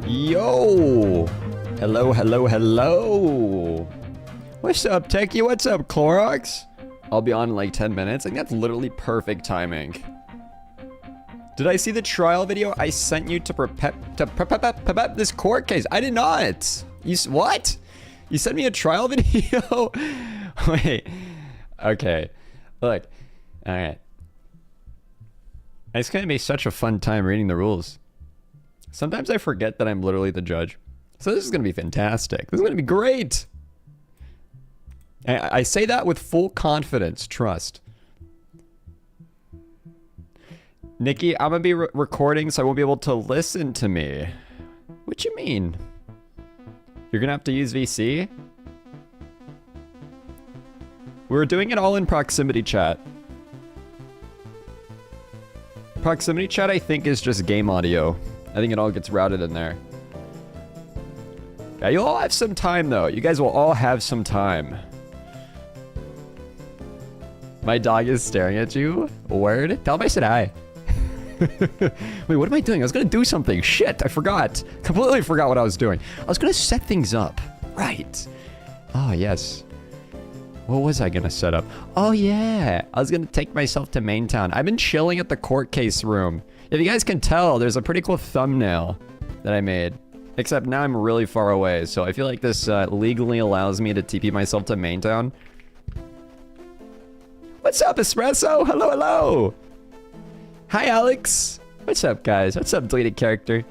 Yo! Hello, hello, hello! What's up, Techie? What's up, Clorox? I'll be on in like 10 minutes. I think that's literally perfect timing. Did I see the trial video I sent you to prep this court case? I did not! What? You sent me a trial video? Wait. Okay. Look. Alright. It's gonna be such a fun time reading the rules. Sometimes I forget that I'm literally the judge. So this is going to be fantastic. This is going to be great. I say that with full confidence. Trust. Nikki, I'm going to be recording so I won't be able to listen to me. What you mean? You're going to have to use VC? We were doing it all in proximity chat. Proximity chat, I think, is just game audio. I think it all gets routed in there. Yeah, you'll all have some time, though. You guys will all have some time. My dog is staring at you. Word? Tell him I said hi. Wait, what am I doing? I was gonna do something. Shit, I forgot. Completely forgot what I was doing. I was gonna set things up. Right. Oh, yes. What was I gonna set up? Oh, yeah. I was gonna take myself to Main Town. I've been chilling at the court case room. If you guys can tell, there's a pretty cool thumbnail that I made. Except now I'm really far away, so I feel like this legally allows me to TP myself to Main Town. What's up, Espresso? Hello, hello! Hi, Alex! What's up, guys? What's up, deleted character?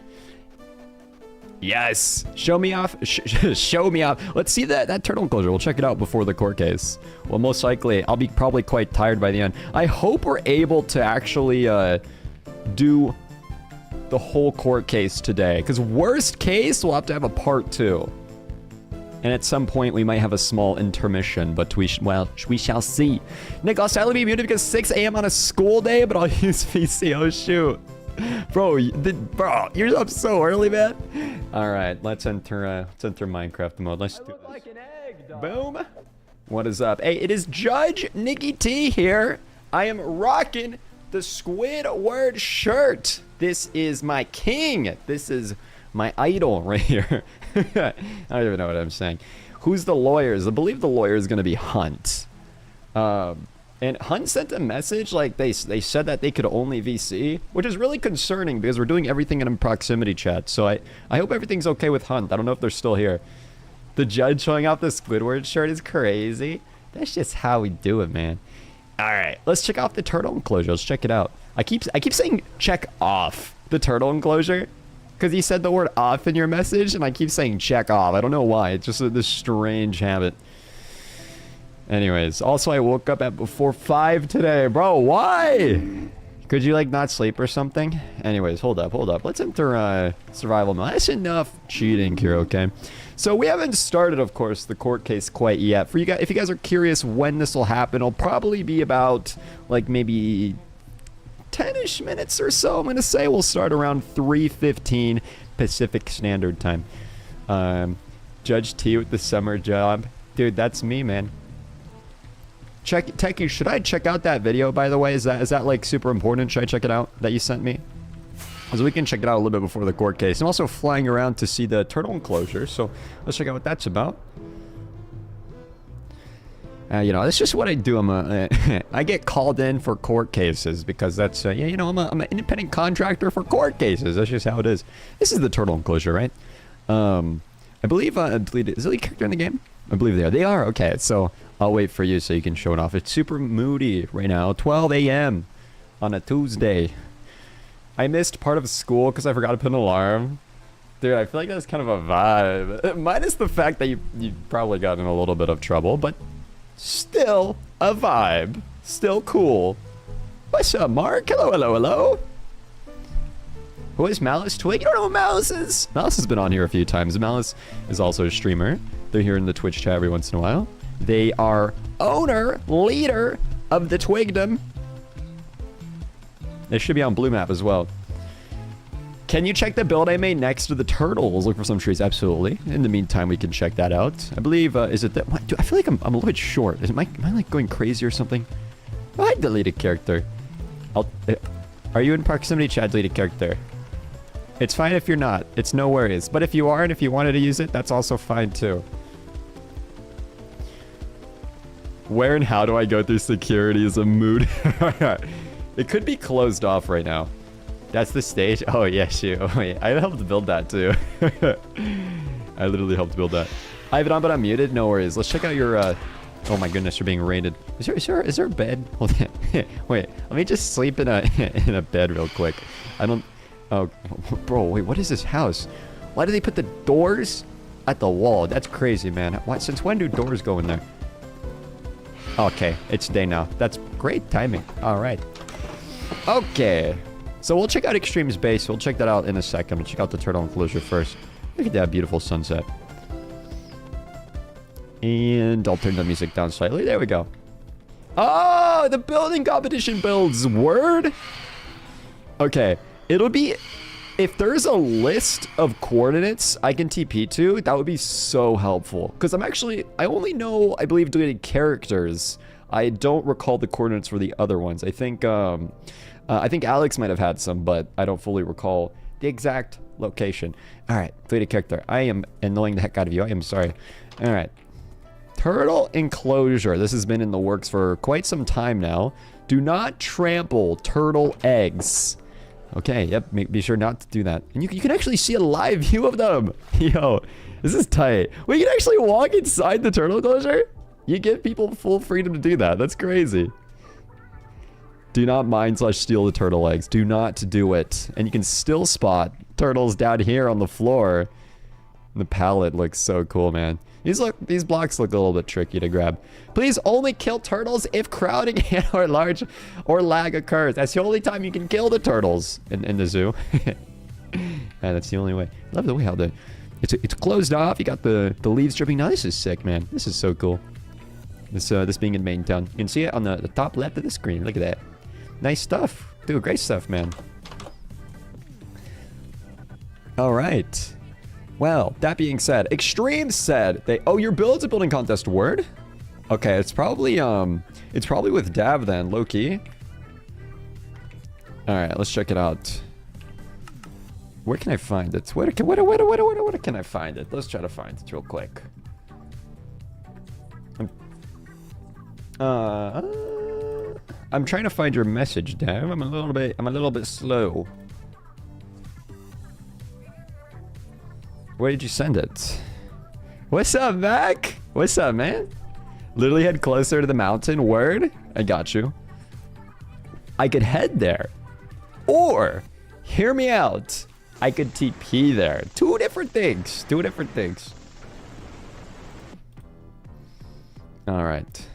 Yes! Show me off. Show me off. Let's see that turtle enclosure. We'll check it out before the court case. Well, most likely, I'll be probably quite tired by the end. I hope we're able to actually do the whole court case today, because worst case we'll have to have a part 2, and at some point we might have a small intermission, but we shall see. Nick, I'll sadly be muted because 6 a.m. on a school day, but I'll use VC. Oh shoot, bro, you're up so early, man. All right, let's enter Minecraft mode. Let's do this. Like an egg, dog. Boom. What is up? Hey, it is Judge NickyTea here. I am rocking the Squidward shirt. This is my king. This is my idol right here. I don't even know what I'm saying. Who's the lawyers? I believe the lawyer is going to be Hunt. And Hunt sent a message like they said that they could only VC, which is really concerning because we're doing everything in proximity chat. So I hope everything's okay with Hunt. I don't know if they're still here. The judge showing off the Squidward shirt is crazy. That's just how we do it, man. All right, let's check off the turtle enclosure. Let's check it out. I keep saying check off the turtle enclosure because you said the word off in your message, and I keep saying check off. I don't know why. It's just this strange habit. Anyways, also I woke up at before 5 today, bro. Why? Could you like not sleep or something? Anyways, hold up. Let's enter survival mode. That's enough cheating here, okay? So we haven't started, of course, the court case quite yet. For you guys, if you guys are curious when this will happen, it'll probably be about like maybe 10-ish minutes or so. I'm gonna say we'll start around 3:15 Pacific Standard Time. Judge T with the summer job, dude. That's me, man. Techie, should I check out that video, by the way? Is that like super important? Should I check it out that you sent me? So we can check it out a little bit before the court case. I'm also flying around to see the turtle enclosure, so let's check out what that's about. You know, that's just what I do. I get called in for court cases because that's, yeah, you know, I'm an independent contractor for court cases. That's just how it is. This is the turtle enclosure, right? I believe, is the lead character in the game? I believe they are. They are, okay, so I'll wait for you so you can show it off. It's super moody right now, 12 a.m. on a Tuesday. I missed part of school because I forgot to put an alarm. Dude, I feel like that's kind of a vibe. Minus the fact that you probably got in a little bit of trouble, but still a vibe. Still cool. What's up, Mark? Hello, hello, hello. Who is Malice Twig? You don't know who Malice is? Malice has been on here a few times. Malice is also a streamer. They're here in the Twitch chat every once in a while. They are leader of the Twigdom. They should be on Blue Map as well. Can you check the build I made next to the turtles? Look for some trees. Absolutely. In the meantime, we can check that out. I believe, is it that? What, dude, I feel like I'm a little bit short. Am I like going crazy or something? Oh, I deleted character. Are you in proximity chat, deleted character? It's fine if you're not. It's no worries. But if you are and if you wanted to use it, that's also fine too. Where and how do I go through security is a mood. It could be closed off right now. That's the stage? Oh, yeah, shoot. Oh, yeah. I helped build that too. I literally helped build that. Ivan, but I'm muted? No worries. Let's check out your... Oh my goodness, you're being raided. Is there a bed? Hold on. Wait, let me just sleep in a bed real quick. I don't... Oh, bro, wait, what is this house? Why do they put the doors at the wall? That's crazy, man. Why, since when do doors go in there? Okay, it's day now. That's great timing. All right. Okay. So we'll check out Extreme's base. We'll check that out in a second. We'll check out the turtle enclosure first. Look at that beautiful sunset. And I'll turn the music down slightly. There we go. Oh, the building competition builds. Word? Okay. It'll be... If there's a list of coordinates I can TP to, that would be so helpful. Because I only know, I believe, deleted characters. I don't recall the coordinates for the other ones. I think Alex might have had some, but I don't fully recall the exact location. All right, deleted character. I am annoying the heck out of you. I am sorry. All right. Turtle enclosure. This has been in the works for quite some time now. Do not trample turtle eggs. Okay, yep, be sure not to do that. And you can actually see a live view of them. Yo, this is tight. We can actually walk inside the turtle enclosure? You give people full freedom to do that. That's crazy. Do not mine/steal the turtle eggs. Do not do it. And you can still spot turtles down here on the floor. The palette looks so cool, man. These blocks look a little bit tricky to grab. Please only kill turtles if crowding or large or lag occurs. That's the only time you can kill the turtles in the zoo. And that's the only way. Love the way how it's closed off. You got the leaves dripping. Now this is sick, man. This is so cool. This being in main town. You can see it on the top left of the screen. Look at that. Nice stuff. Dude, great stuff, man. All right. Well, that being said, Extreme said they... Oh, your build's a building contest. Word? Okay, it's probably with Dav then, low-key. All right, let's check it out. Where can I find it? Where can I find it? Let's try to find it real quick. I'm trying to find your message, Dav. I'm a little bit slow. Where did you send it? What's up, Mac? What's up, man? Literally head closer to the mountain. Word? I got you. I could head there. Or, hear me out. I could TP there. Two different things. Two different things. All right.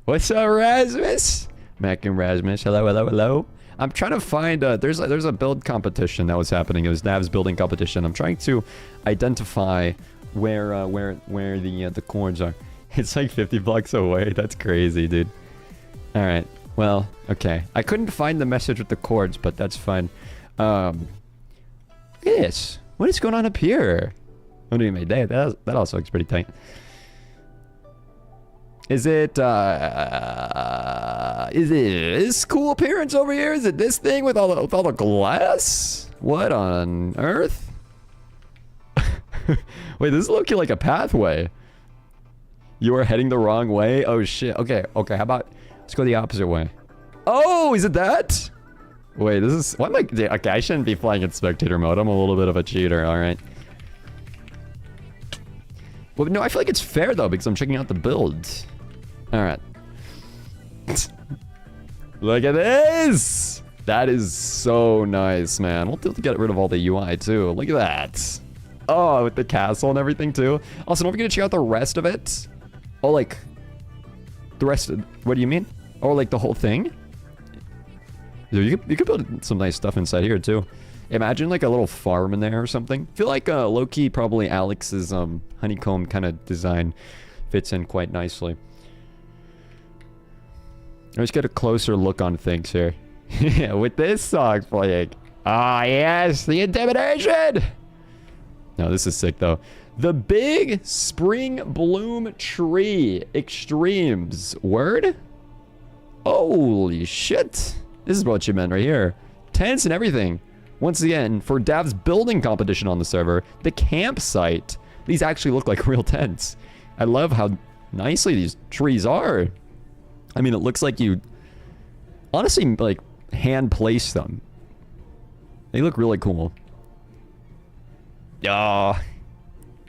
What's up, Rasmus? Mac and Rasmus. Hello, hello, hello. I'm trying to find there's a build competition that was happening. It was Nav's building competition. I'm trying to identify where the chords are. It's like 50 blocks away. That's crazy, dude. All right. Well, okay. I couldn't find the message with the chords, but that's fine. Look at this. What is going on up here? What do you mean? That also looks pretty tight. Is it this cool appearance over here? Is it this thing with all the glass? What on earth? Wait, this is looking like a pathway. You are heading the wrong way? Oh shit. Okay, how about let's go the opposite way. Oh, is it that? Wait, this is what am I? Okay, I shouldn't be flying in spectator mode. I'm a little bit of a cheater, alright. Well, no, I feel like it's fair though, because I'm checking out the builds. Alright. Look at this! That is so nice, man. We'll have to get rid of all the UI too. Look at that. Oh, with the castle and everything too. Also, don't forget to check out the rest of it. Oh, like... The rest of... What do you mean? Or like the whole thing? You could build some nice stuff inside here too. Imagine like a little farm in there or something. I feel like low-key probably Alex's honeycomb kind of design fits in quite nicely. Let's get a closer look on things here. Yeah, with this song playing. Ah, yes, the intimidation! No, this is sick though. The big spring bloom tree extremes. Word? Holy shit. This is what you meant right here. Tents and everything. Once again, for Dav's building competition on the server, the campsite. These actually look like real tents. I love how nicely these trees are. I mean, it looks like you honestly, like, hand place them. They look really cool. Ah,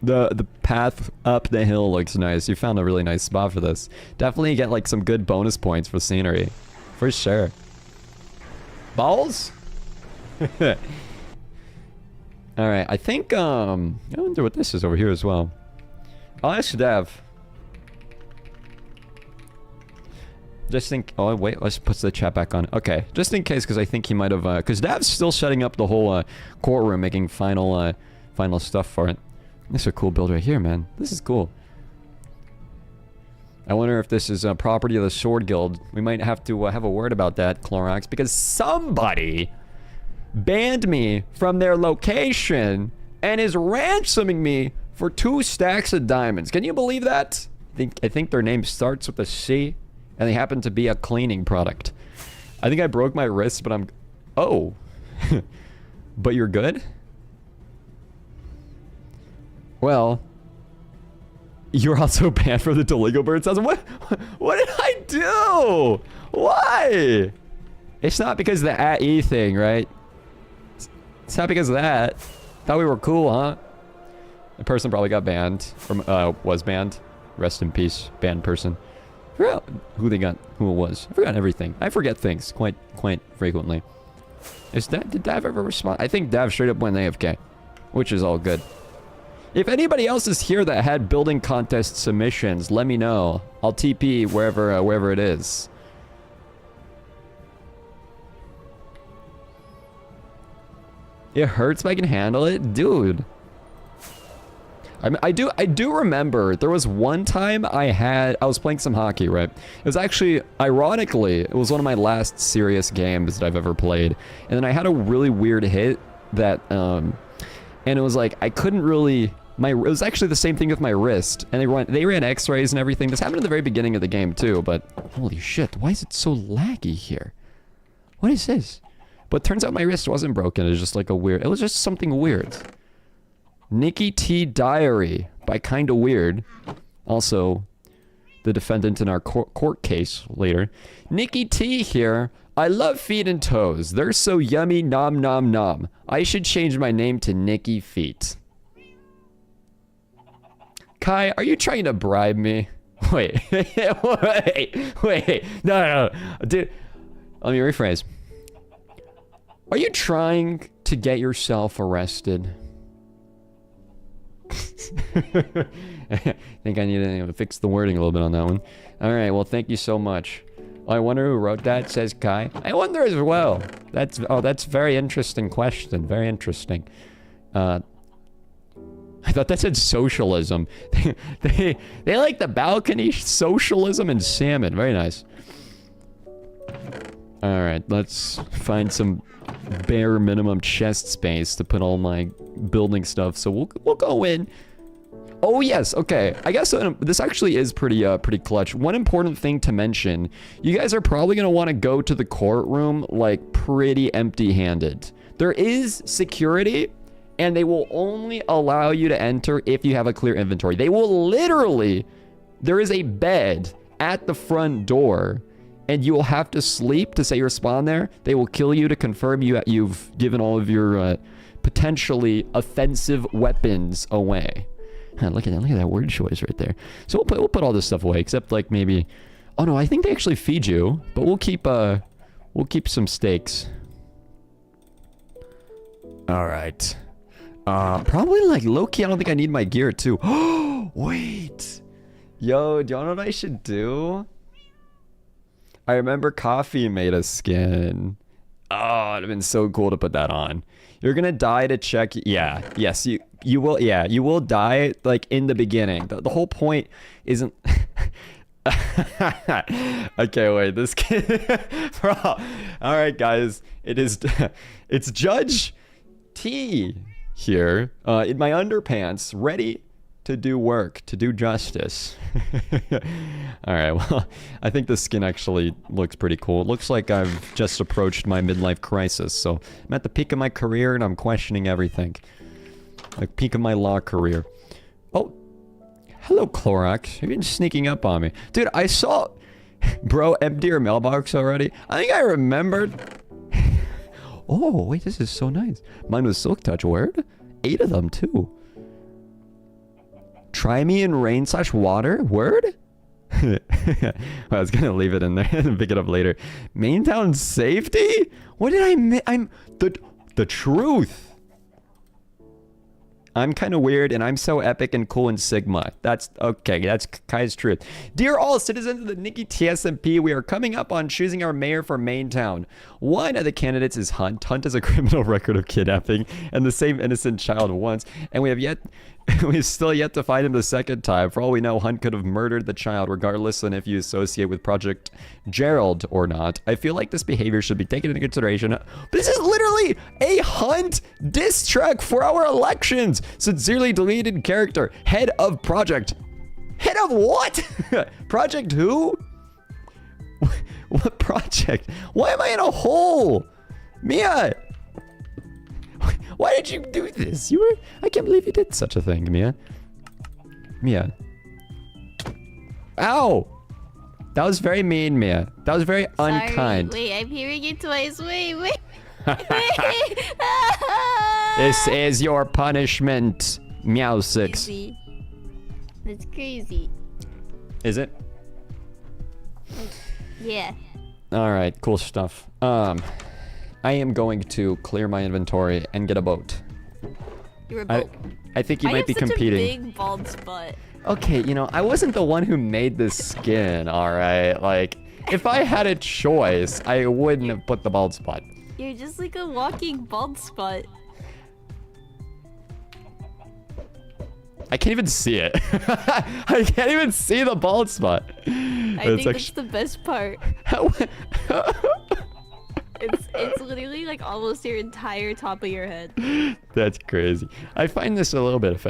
the path up the hill looks nice. You found a really nice spot for this. Definitely get like some good bonus points for scenery, for sure. Balls? All right, I think I wonder what this is over here as well. I'll ask Dav. Just think. Oh wait, let's put the chat back on. Okay, just in case, because I think he might have. Because Dav's still setting up the whole courtroom, making final stuff for it. This is a cool build right here, man. This is cool. I wonder if this is a property of the Sword Guild. We might have to have a word about that, Clorox, because somebody banned me from their location and is ransoming me for 2 stacks of diamonds. Can you believe that? I think their name starts with a C. And they happen to be a cleaning product. I think I broke my wrist, but I'm... Oh. But you're good? Well... You're also banned from the Deligo Bird Sounds. What did I do? Why? It's not because of the AE thing, right? It's not because of that. Thought we were cool, huh? The person probably got banned. From, was banned. Rest in peace, banned person. I forgot who it was. I forgot everything. I forget things quite frequently. Did Dav ever respond? I think Dav straight up went AFK, which is all good. If anybody else is here that had building contest submissions, let me know. I'll TP wherever it is. It hurts, but I can handle it, dude. I do remember there was one time I was playing some hockey, right? It was actually, ironically, it was one of my last serious games that I've ever played. And then I had a really weird hit that, and it was like, I couldn't really, it was actually the same thing with my wrist. And they ran x-rays and everything. This happened at the very beginning of the game too, but holy shit, why is it so laggy here? What is this? But turns out my wrist wasn't broken. It was just like it was just something weird. NickyTea Diary by Kinda Weird. Also, the defendant in our court case later. NickyTea here. I love feet and toes. They're so yummy, nom nom nom. I should change my name to Nicky Feet. Kai, are you trying to bribe me? Wait. wait. No. Dude, let me rephrase. Are you trying to get yourself arrested? I think I need to fix the wording a little bit on that one. Alright, well, thank you so much. I wonder who wrote that, says Kai. I wonder as well. That's a very interesting question. Very interesting. I thought that said socialism. they like the balcony, socialism, and salmon. Very nice. Alright, let's find some bare minimum chest space to put all my building stuff. So we'll go in. Oh yes, okay. I guess this actually is pretty clutch. One important thing to mention: you guys are probably gonna want to go to the courtroom like pretty empty-handed. There is security, and they will only allow you to enter if you have a clear inventory. They will literally. There is a bed at the front door. And you will have to sleep to say you spawn there. They will kill you to confirm you've given all of your potentially offensive weapons away. Look at that word choice right there. So we'll put all this stuff away, except like maybe. Oh no, I think they actually feed you, but we'll keep some steaks. All right. Probably like low key. I don't think I need my gear too. Oh wait, yo, do y'all know what I should do? I remember Coffee made a skin. Oh, it'd have been so cool to put that on. You're gonna die to check. Yeah, yes, you will. Yeah, you will die like in the beginning. The whole point isn't. Okay, wait. This kid. Bro. All right, guys. It's Judge T here in my underpants, ready to do work, to do justice. Alright, well, I think the skin actually looks pretty cool. It looks like I've just approached my midlife crisis, so I'm at the peak of my career and I'm questioning everything. Like, peak of my law career. Oh, hello, Clorox. You've been sneaking up on me. Dude, I saw... Bro, empty your mailbox already? I think I remembered... Oh, wait, this is so nice. Mine was Silk Touch. Word? 8 of them, too. Try me in rain/water? Word? I was gonna leave it in there and pick it up later. Maintown safety? What did I miss? The truth. I'm kind of weird, and I'm so epic and cool in Sigma. That's okay. That's Kai's truth. Dear all citizens of the NickyTea SMP, we are coming up on choosing our mayor for Maintown. One of the candidates is Hunt. Hunt has a criminal record of kidnapping and the same innocent child once, and we've still yet to find him the second time. For all we know, Hunt could have murdered the child, regardless of if you associate with Project Gerald or not. I feel like this behavior should be taken into consideration. This is literally a Hunt diss track for our elections. Sincerely deleted character. Head of project. Head of what? Project who? What project? Why am I in a hole? Mia! Why did you do this? I can't believe you did such a thing, Mia. Mia. Ow! That was very mean, Mia. That was very unkind. Wait, I'm hearing it twice. Wait. This is your punishment, Meow 6. Crazy. That's crazy. Is it? Yeah. Alright, cool stuff. I am going to clear my inventory and get a boat. You're a boat. I think you might be competing. I have such a big bald spot. Okay, you know, I wasn't the one who made this skin, alright? Like, if I had a choice, I wouldn't have put the bald spot. You're just like a walking bald spot. I can't even see it. I can't even see the bald spot. I think that's the best part. It's literally like almost your entire top of your head. That's crazy. I find this a little bit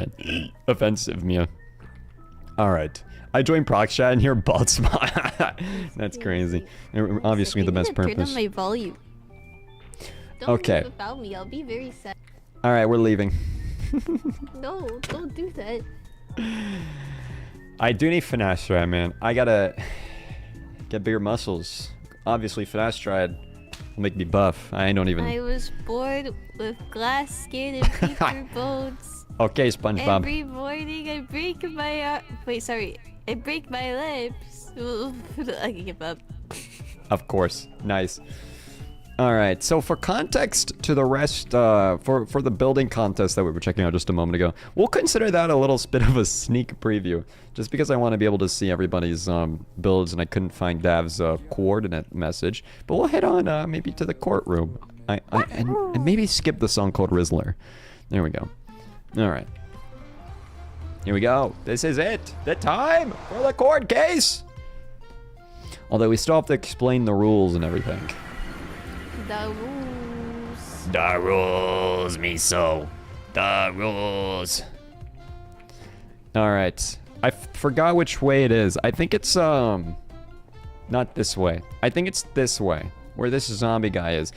offensive, Mia. Alright. I joined Proxchat and you're bald spot. That's crazy. Obviously the best purpose. Turn on my volume. Don't leave without me. I'll be very sad. Alright, we're leaving. No, don't do that. I do need finasteride, man. I gotta get bigger muscles. Obviously, finasteride will make me buff. I was born with glass skin and paper bones. Okay, SpongeBob. Every morning I break my I break my lips. I give up. Of course. Nice. Alright, so for context to the rest, for the building contest that we were checking out just a moment ago, we'll consider that a little bit of a sneak preview, just because I want to be able to see everybody's builds and I couldn't find Dav's coordinate message. But we'll head on maybe to the courtroom, and maybe skip the song called Rizzler. There we go. Alright. Here we go. This is it. The time for the court case! Although we still have to explain the rules and everything. The rules. The rules, miso. The rules. Alright. I forgot which way it is. I think it's, not this way. I think it's this way, where this zombie guy is.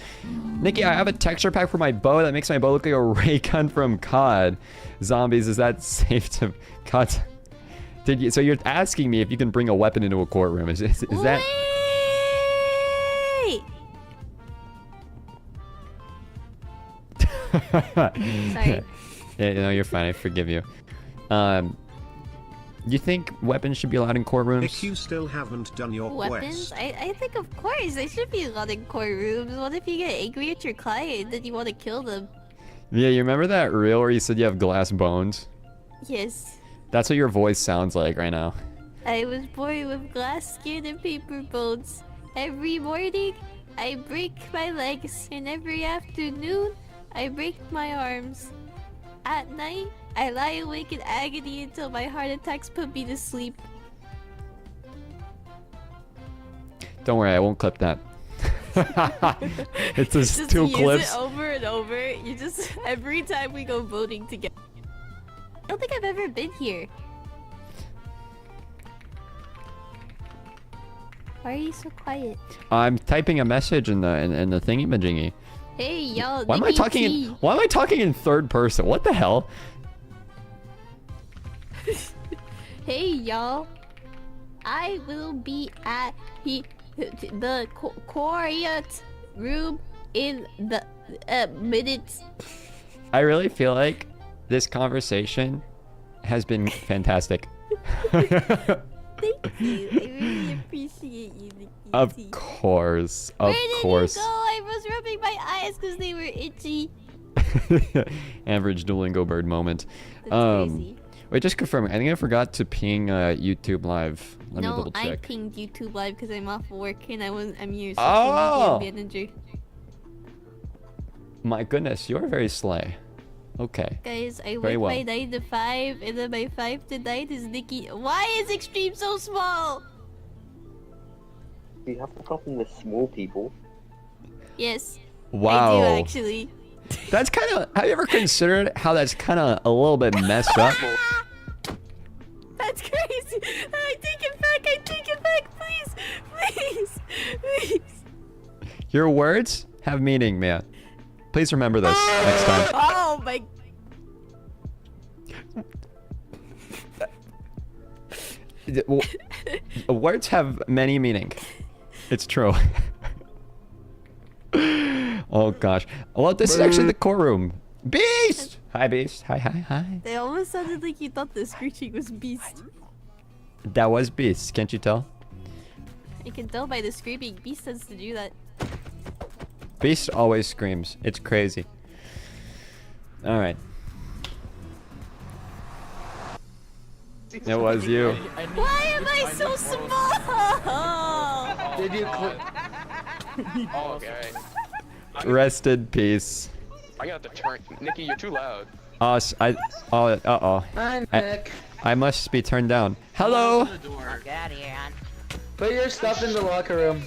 Nicky, I have a texture pack for my bow that makes my bow look like a ray gun from COD. Zombies, is that safe to cut? So you're asking me if you can bring a weapon into a courtroom. Is that... Sorry. Yeah, no, you're fine. I forgive you. You think weapons should be allowed in courtrooms? If you still haven't done your weapons? quest. I think of course they should be allowed in courtrooms. What if you get angry at your client and you want to kill them? Yeah, you remember that reel where you said you have glass bones? Yes. That's what your voice sounds like right now. I was born with glass skin and paper bones. Every morning, I break my legs, and every afternoon, I break my arms. At night, I lie awake in agony until my heart attacks put me to sleep. Don't worry, I won't clip that. It's just 2 clips. Use it over and over. You just every time we go voting together. don't think I've ever been here. Why are you so quiet? I'm typing a message in the thingy-majingy. Hey, y'all. Why am I talking in third person? What the hell? Hey, y'all. I will be at the quiet room in the minutes. I really feel like this conversation has been fantastic. Thank you. I really appreciate you, Nicky. Of course. Where did you go? I was rubbing my eyes because they were itchy. Average Duolingo bird moment. That's crazy. Wait, just confirm. I think I forgot to ping YouTube Live. Let me double check. I pinged YouTube Live because I'm off work and I'm your Oh! social media manager. My goodness, you're very slay. Okay. Guys, I Very work well. my 9 to 5 and then my 5 to 9 is Nicky. Why is Extreme so small? You have to come from the small people. Yes. Wow. I do actually. That's kind of. Have you ever considered how that's kind of a little bit messed up? That's crazy. I take it back. I take it back. Please. Please. Please. Your words have meaning, Mia. Please remember this next time. Oh my. Words have many meaning. It's true. Oh gosh. Well, this is actually the core room. Beast! Hi, Beast. Hi, hi, hi. They almost sounded like you thought the screeching was Beast. That was Beast. Can't you tell? I can tell by the screaming. Beast tends to do that. Beast always screams. It's crazy. All right. It was you. Why am I so small? Did you click? Oh, okay. Rest in peace. I got to turn. Nicky, you're too loud. Us. Uh-oh. I'm Nick. I must be turned down. Hello. Put your stuff in the locker room.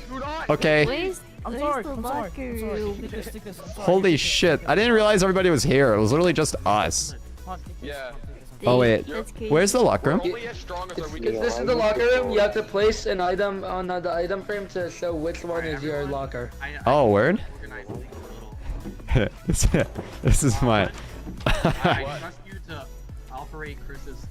Okay. Where's the locker room? Holy shit. I didn't realize everybody was here. It was literally just us. Yeah. Oh, wait. That's crazy. Where's the locker room? Only as strong as our weakest. This is the locker room. You have to place an item on the item frame to show which one is your locker. Oh, word? this is my... I trust you to operate Chris's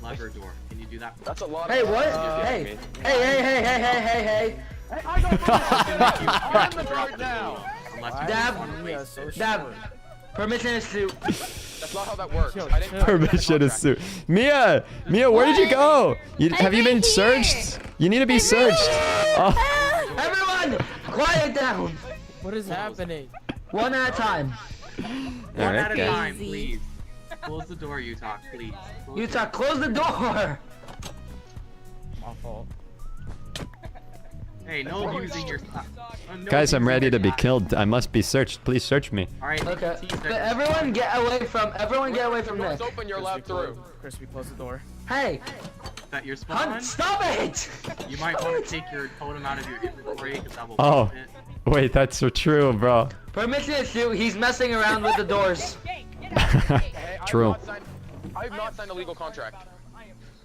lever door. Can you do that? That's a lot. Hey, of what? Hey. Hey. I'm the guard now. Unless you Dab. Permission is to. That's not how that works. I didn't Permission to sue. Mia, where did you go? Have you been searched? You need to be searched. Oh. Everyone, quiet down. What is happening? One at a time. One Alright, at a guys. time, please. Close the door, Utah, please. Utah, close the door. My fault. Hey, no using your stuff. No Guys, I'm using ready your to be stuff. killed. I must be searched. Please search me. Alright, Okay. NickyTea But said- everyone get away from. Everyone get away from Door's Nick. open. You're allowed through. Crispy, close the door. Hey, that your spawn. Hunt, stop it! You might want to take your totem out of your inventory because that will Oh. benefit. Wait, that's so true, bro. Permission to shoot. He's messing around with the doors. Hey, True. I have not signed a legal contract.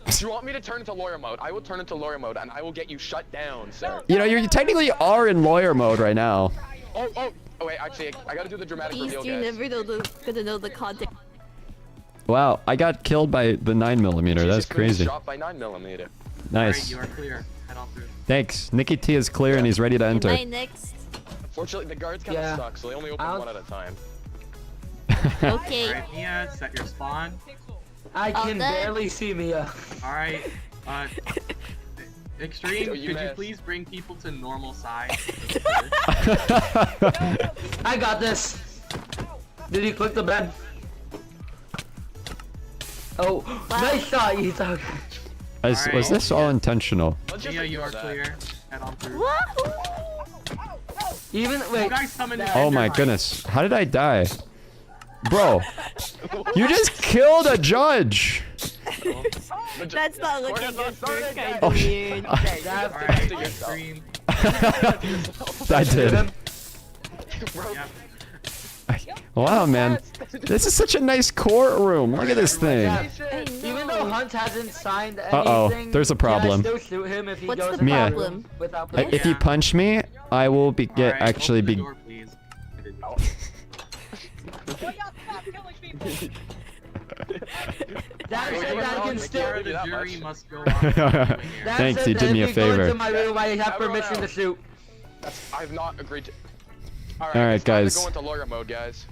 If you want me to turn into lawyer mode, I will turn into lawyer mode, and I will get you shut down, sir. You know, you technically are in lawyer mode right now. Oh, wait, actually, I gotta do the dramatic Beast, reveal, you're guys. never gonna know the context. Wow, I got killed by the 9mm. That's Jesus, been crazy. Shot by 9mm. Alright, Nice. you are clear. Head on through. Thanks. NickyTea is clear and he's ready to Am enter. I next? Fortunately, the guards kind of Yeah. suck, so they only open I'll- one at a time. Okay. Alright, Mia, set your spawn. I can done. barely see Mia. Alright, Extreme, You could you missed. please bring people to normal size? I got this. Did you click the bed? Oh, nice shot, Utah. Was this all intentional? Let's just Mia, you are ignore that. clear. Head on through. Woohoo! Even You wait. guys come in the Oh my ender goodness. How did I die? Bro, you just killed a judge. That's not looking good for kind Oh, of weird. height. Dab. Alright, to yourself. Extreme. I did. Bro, Yep. Wow, man. This is such a nice courtroom. Look at this thing. Yeah. Even though Hunt hasn't signed anything, Uh-oh, there's a problem. Can I still shoot him if he What's goes the in Mia. problem? without Yes. If you punch me, I will be get Alright, actually open the be. door, please. That Wait, said, wait, I wait, can wait, still. wait. The that jury much. must go on. That Thanks, said, you did me a if you go favor. into my room, I have Everyone permission to else. shoot. I've not agreed to. Alright, Alright, it's time guys. to go into lawyer mode, guys.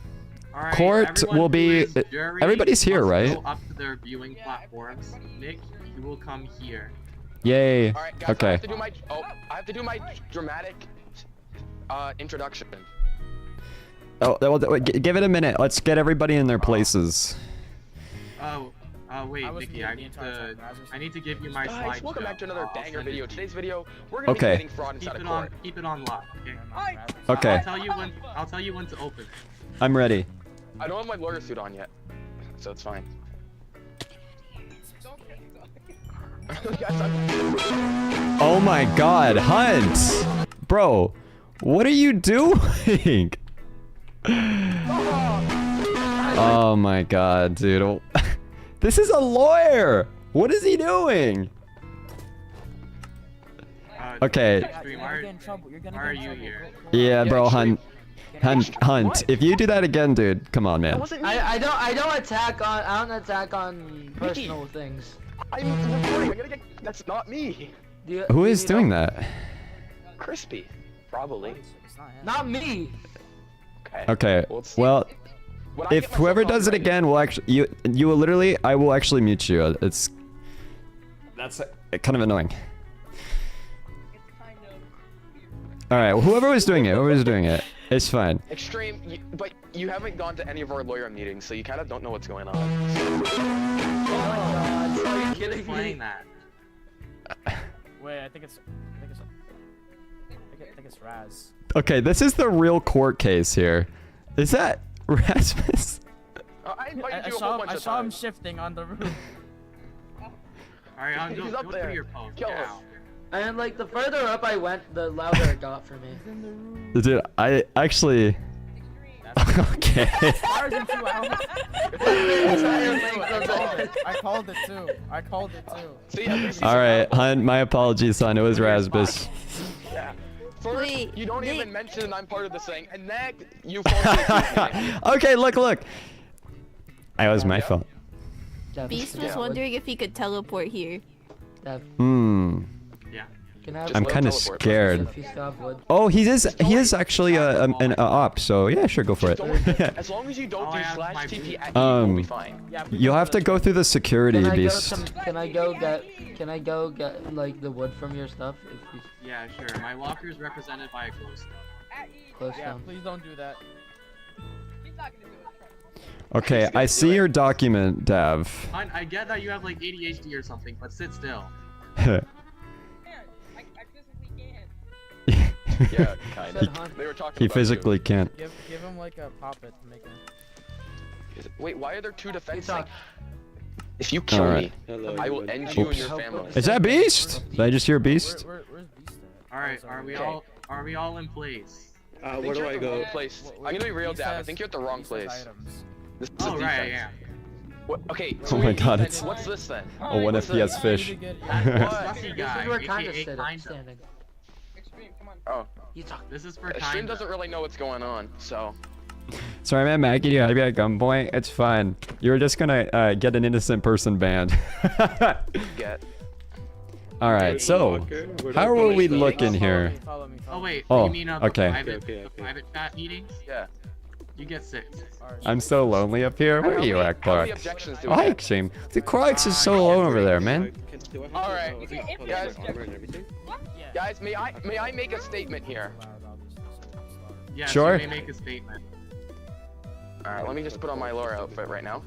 Alright, Court everyone will who be- is jury everybody's here, must right? Go up to their viewing platforms. Nick, you will come here. Yay. Alright, guys, I Okay. have to do my I have to do my dramatic introduction. Oh, well, give it a minute. Let's get everybody in their places. Wait, I was Nicky, muted the entire time. I need to give you my Guys, slideshow. welcome back to another I'll banger send it video. to you. Today's video, we're gonna Okay. be committing fraud inside of court. Keep it on lock, okay? Okay, I'll tell you when to open. I'm ready. I don't have my lawyer suit on yet, so it's fine. Guys, Oh my god, Hunt! Bro, what are you doing? Oh my god, dude. This is a lawyer! What is he doing? Okay. Extreme, You're gonna get in trouble. You're gonna why are get in you trouble. here? Yeah, bro, Extreme. Hunt. What? If you do that again, dude, come on, that man. wasn't me. I don't attack on personal things. I'm recording. I'm gonna get. That's not me. Who is doing that? Crispy, probably. It's not him. Not me. Okay. Okay, Well, let's see. well, When I if get myself whoever does it copyrighted- again will actually, you will literally, I will actually mute you. That's kind of annoying. All right, well, whoever was doing it, it's fine. Extreme, but you haven't gone to any of our lawyer meetings, so you kind of don't know what's going on. Oh my god, are you kidding Playing me? that. Wait, I think it's Raz. Okay, this is the real court case here. Is that Rasmus? I invited I you a whole saw bunch of him times. shifting on the roof. Alright, I'll He's go up there. through your post. Kill Yeah. us. And like the further up I went, the louder it got for me. Dude, I actually. Okay. Hours and 2 hours. I called it too. See, at least he's All right, accountable. Hunt. My apologies, son. It was Rasmus. Yeah. First, Wait, you don't Nick. even mention I'm part of this thing, and next, you falsely Okay, look. It was my fault. Dev, Beast was Yeah, wondering if he could teleport here. Dev, Hmm. Yeah. can I have Just I'm let him kind of teleport. scared. if you still have wood? Oh, he is actually an op. So yeah, sure, go for it. As long as you don't Oh, do I have slash my TP at Um, you'll be fine. Yeah, You'll have to go through the security, beast. Can I go get like the wood from your stuff if you Yeah, sure. My locker is represented by a close. close Yeah, down? please don't do that. Okay, I see your document, Dav. I get that you have like ADHD or something, but sit still. Yeah, kind Said of. Hunt. They were talking He about physically can't. Give him like a puppet to make him. you. Wait, why are there two defense? talk. If you kill Alright. me, I will end you and your Oops. family. Is that Beast? Did I just hear Beast? Where's Beast at? Alright, Oh, are we sorry. all in place? I think you're at the wrong place. I'm gonna be real, Beast Dab. I has- think you're at the wrong Beast has place. items. This is Oh, right, I defense. am. What? Okay. Oh my God, defense, it's- What's this then? Oh, what if he has fish? You need to get- That's What? Sussy This guy, is where kinda aka sit kinda. standing. Oh, You talk. This is for Stream kinda. doesn't really know what's going on, so. Sorry, man, Maggie. You had to be at gunpoint. It's fine. You're just gonna get an innocent person banned. Get. All right. So, how are we looking here? Follow me. Oh wait, Oh, you mean okay. the private chat meetings? Yeah. You get 6. I'm so lonely up here. Where are you at, How many Clark? objections do Oh, we hi, have? Extreme. The Clark's is so alone over there, man. Alright, guys, may I make a statement here? Yes, Sure. you may make a statement. Alright, let me just put on my Laura outfit right now.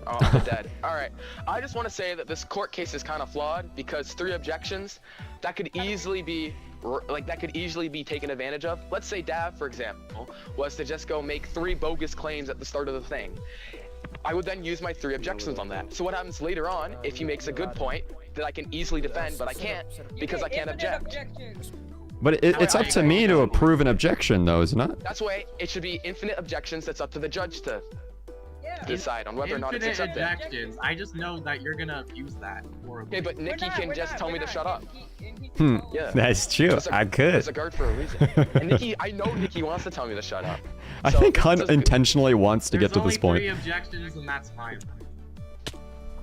Oh, I'm dead. Alright, I just want to say that this court case is kind of flawed because 3 objections, that could easily be taken advantage of. Let's say Dav, for example, was to just go make 3 bogus claims at the start of the thing. I would then use my 3 objections on that. So what happens later on, if he makes a good point that I can easily defend, but I can't because I can't object. But it's up to me to approve an objection, though, isn't it? That's why it should be infinite objections. That's up to the judge to decide on whether or not it's Infinite accepted. objections. I just know that you're gonna abuse that horribly. Okay, but Nicky can just tell me to shut up. Yeah. That's true. I could. There's a guard for a reason. And Nicky, I know Nicky wants to tell me to shut up. I So think this Hunt is- intentionally wants to There's get to this only point. 3 objections, and that's fine.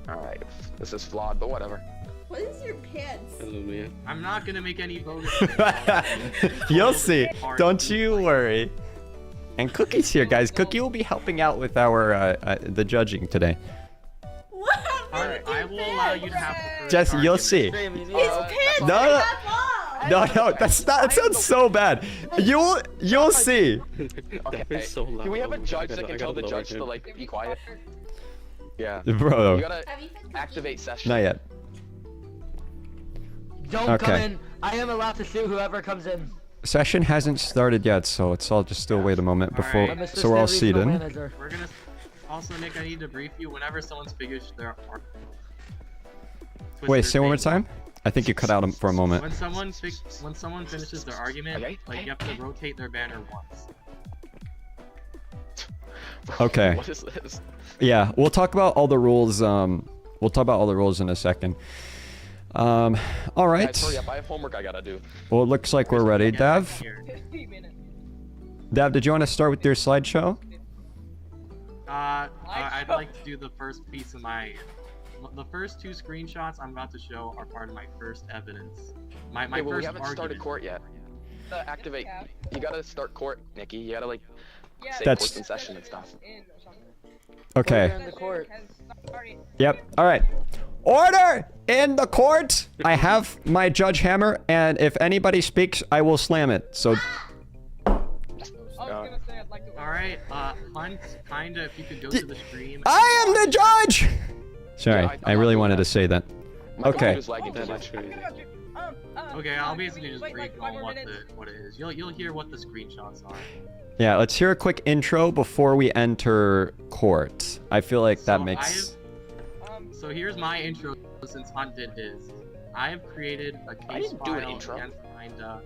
Alright, this is flawed, but whatever. What is your pants? I'm not gonna make any bogus. You'll see. Don't you worry. And Cookie's here, guys. Cookie will be helping out with our the judging today. What? Alright, I will allow you to have the first Jesse, you'll argument. see. His pants No, are no. half off. No, that's not. It sounds so bad. You'll see. Okay, can we have a judge that can tell the judge to like be quiet? Yeah. Bro, You gotta activate session. not yet. Don't Okay. come in. I am allowed to shoot whoever comes in. Session hasn't started yet, so it's all just still wait a moment before. Alright. I'm Mr. So we're all Stanley's seated. manager. We're gonna. Also, Nick, I need to brief you whenever someone's finished their. Wait, say one more time. I think you cut out for a moment. When someone finishes their argument, Okay. like you have to rotate their banner once. Okay. What is this? Yeah, we'll talk about all the rules. We'll talk about all the rules in a second. All right. Guys, hurry up, I have homework I gotta do. Well, it looks like we're ready. Get Dav, back here. Dav, did you want to start with your slideshow? I'd like to do the first piece of my. The first 2 screenshots I'm about to show are part of my first evidence. My Okay, well, we first haven't argument. started court yet. Activate. You gotta start court, Nicky. You gotta like say That's- court's in session and stuff. Okay. In the court. Yep. All right. Order in the court. I have my judge hammer, and if anybody speaks, I will slam it. So, Alright, Hunt, kinda, if you could go to the stream. I am the judge. Sorry, Yeah, I I'm really not wanted doing to say that. My Okay. computer's lagging too much. Okay, I'll basically just brief on what it is. You'll hear what the screenshots are. Yeah, let's hear a quick intro before we enter court. I feel like that So makes. So here's my intro since Hunt did his. I have created a I case didn't do an file intro. against Kinda.